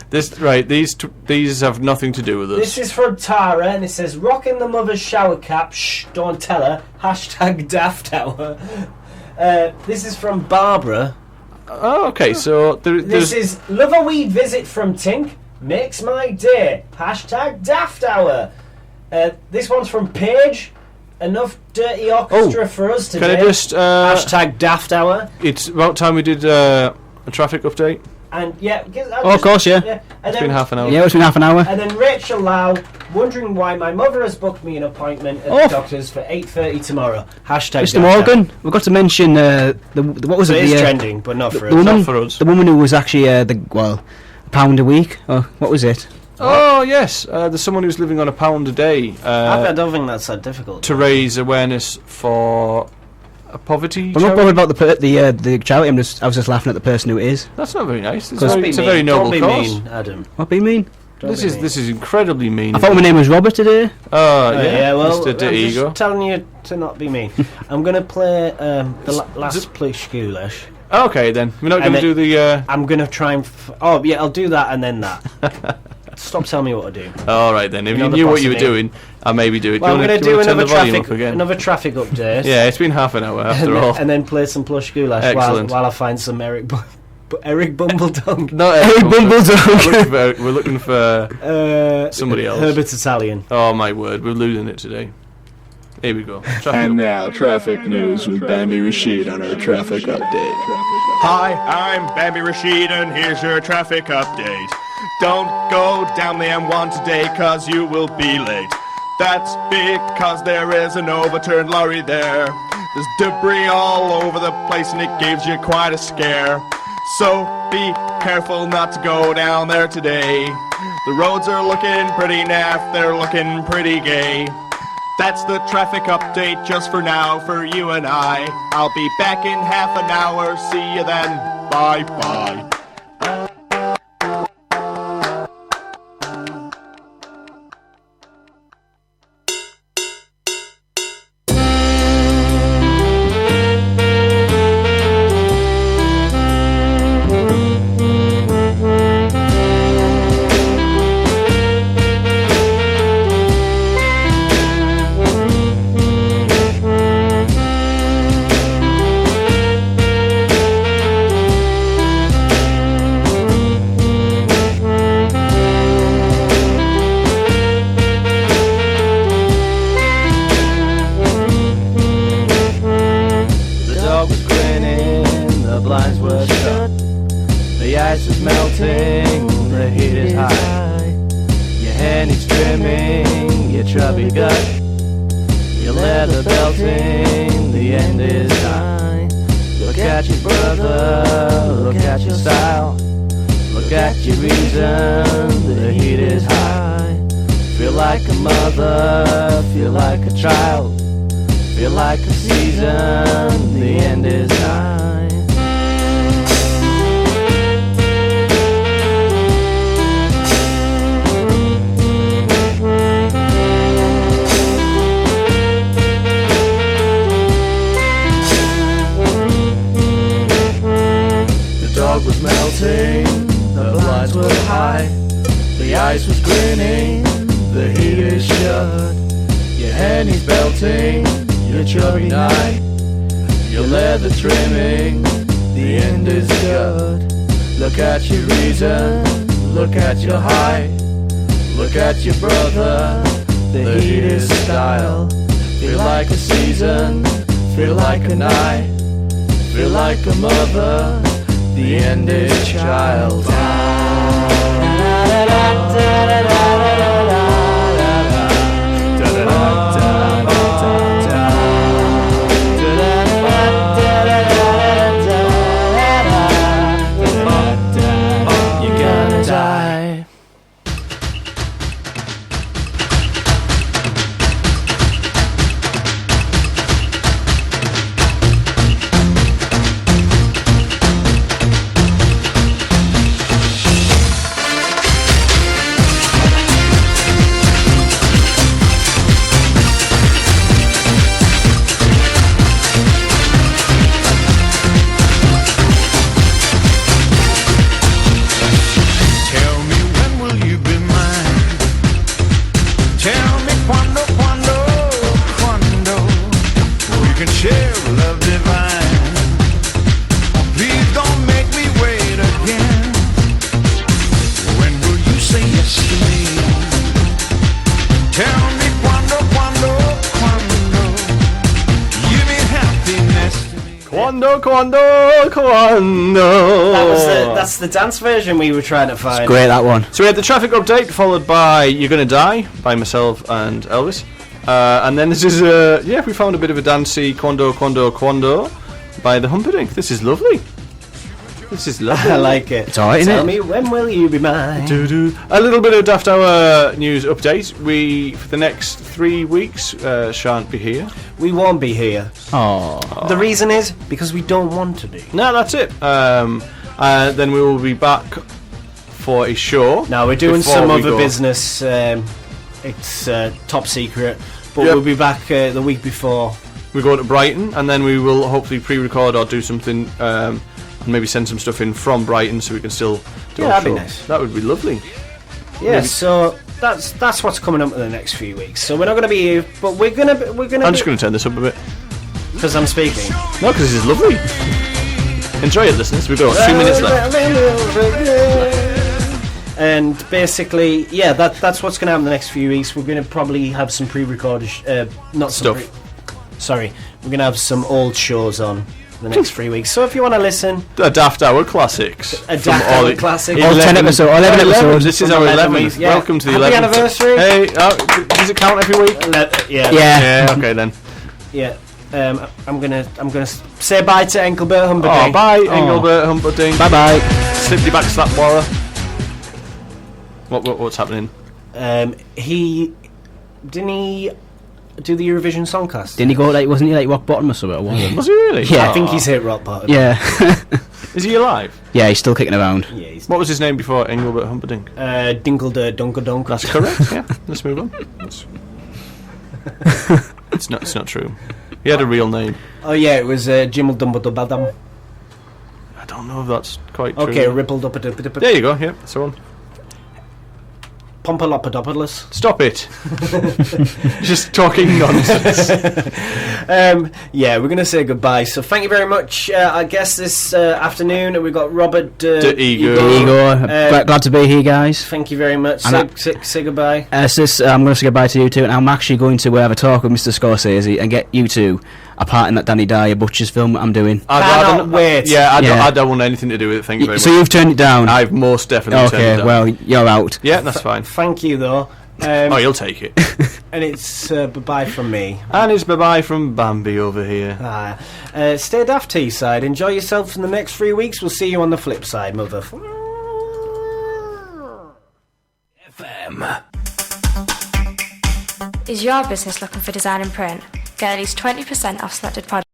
These have nothing to do with us. This is from Tara, and it says, "Rocking the mother's shower cap. Shh, don't tell her. Hashtag Daft Hour." This is from Barbara. Oh, okay. So this is "Love a wee visit from Tink. Makes my day. Hashtag Daft Hour." This one's from Paige. Enough dirty orchestra for us today. Can I just hashtag Daft Hour? It's about time we did a traffic update. And yeah, of course, yeah. And it's been half an hour. Yeah, it's been half an hour. And then Rachel Lau, wondering why my mother has booked me an appointment at the doctor's for 8:30 tomorrow. Hashtag Mr. Morgan, we've got to mention what was it? It is trending, but not for us. Not for us. The woman who was actually £1 a week. Or what was it? Oh yes, there's someone who's living on £1 a day. I don't think that's that difficult. To raise awareness for a poverty. I'm not bothered about the charity. I was just laughing at the person who it is. That's not very nice. It's a very noble cause. Don't be mean, Adam. What be mean? This is incredibly mean. I thought my name was Robert today. Yeah. Well, Mr. I'm just telling you to not be mean. I'm going to play the last Plishkulish. Okay, then we're not going to do the. I'm going to try and. I'll do that and then that. Stop telling me what to do. All right then. If you knew what you were doing, I'll maybe do it. Well, I'm going to do another traffic update. Yeah, it's been half an hour after all. And then play some Plush Goulash while I find some Eric Bumbledong. No, Eric Bumbledong. We're looking for somebody else. Herbert Italian. Oh my word, we're losing it today. Here we go. And now, traffic news with Bambi Rashid on our traffic update. Hi, I'm Bambi Rashid, and here's your traffic update. Don't go down the M1 today, cause you will be late. That's because there is an overturned lorry there. There's debris all over the place, and it gives you quite a scare. So be careful not to go down there today. The roads are looking pretty naff, they're looking pretty gay. That's the traffic update just for now for you and I. I'll be back in half an hour, see you then, bye bye. henny's trimming your chubby gut. Your leather belting, the end is nigh. Look at your brother, look at your style. Look at your reason, the heat is high. Feel like a mother, feel like a child. Feel like a season, the end is nigh. The dog was melting, the blinds were high. The ice was grinning, the heat is shut. Your henny's belting, your chubby night. Your leather trimming, the end is good. Look at your reason, look at your height. Look at your brother, the heat is style. Feel like a season, feel like a night. Feel like a mother, the end is child. Quando. That's the dance version we were trying to find. It's great, that one. So we had the traffic update followed by You're Gonna Die by myself and Elvis. And then this is, we found a bit of a dancey Quando by the Humperdinck. This is lovely. This is lovely. I like it. It's alright, isn't it? Tell me, when will you be mine? A little bit of Daft Hour news update. We, for the next 3 weeks, shan't be here. We won't be here. Oh. The reason is because we don't want to be. No, that's it. Then we will be back for a show. No, we're doing some other business. It's top secret. But we'll be back the week before. We go to Brighton, and then we will hopefully pre-record or do something, and maybe send some stuff in from Brighton so we can still do our that'd show. be nice. That would be lovely. Yeah, Maybe. so that's what's coming up in the next few weeks. So we're not going to be here, but we're gonna. I'm just going to turn this up a bit because I'm speaking. No, because this is lovely. Enjoy it, listeners. We've got 2 minutes left. And basically, yeah, that's what's going to happen the next few weeks. We're going to probably have some pre-recorded, not stuff. Sorry, we're going to have some old shows on the next 3 weeks. So if you want to listen, a Daft Hour classics, Daft Hour classic, 11 episodes. This is our 11th. Yeah. Welcome to the Happy 11th anniversary. Hey, does it count every week? Yeah. Okay then. Yeah. I'm gonna say bye to Engelbert Humperdinck. Oh, bye, Engelbert Humperdinck. Bye bye. Slippity back slap waller. What's happening? He didn't do the Eurovision Songcast? Didn't he go wasn't he like rock bottom or something? Was he really? Yeah. I think he's hit rock bottom. Yeah. Is he alive? Yeah, he's still kicking around. Yeah, what was his name before Engelbert Humperdinck? Dinkleder Dunkerdunk. That's correct. Yeah. Let's move on. It's not true. He had a real name. Oh yeah, it was Jimmel Dumbledore. I don't know if that's quite true. Okay, rippled up a There you go. Yeah, so on. Pompalopodopoulos. Stop it. Just talking nonsense. Yeah, we're going to say goodbye. So thank you very much. I guess this afternoon we've got Robert Igor. Glad to be here, guys. Thank you very much. Say goodbye. I'm going to say goodbye to you two, and I'm actually going to have a talk with Mr. Scorsese and get you two a part in that Danny Dyer Butcher's film that I'm doing. Cannot wait. Yeah, I don't want anything to do with it. Thank you very much. So you've turned it down? I've most definitely turned it down. Okay, well, you're out. Yeah, that's fine. Thank you, though. You'll take it. And it's bye-bye from me. And it's bye-bye from Bambi over here. Stay daft, Teesside. Enjoy yourself in the next 3 weeks. We'll see you on the flip side, mother. FM. Is your business looking for design and print? Get at least 20% off selected products.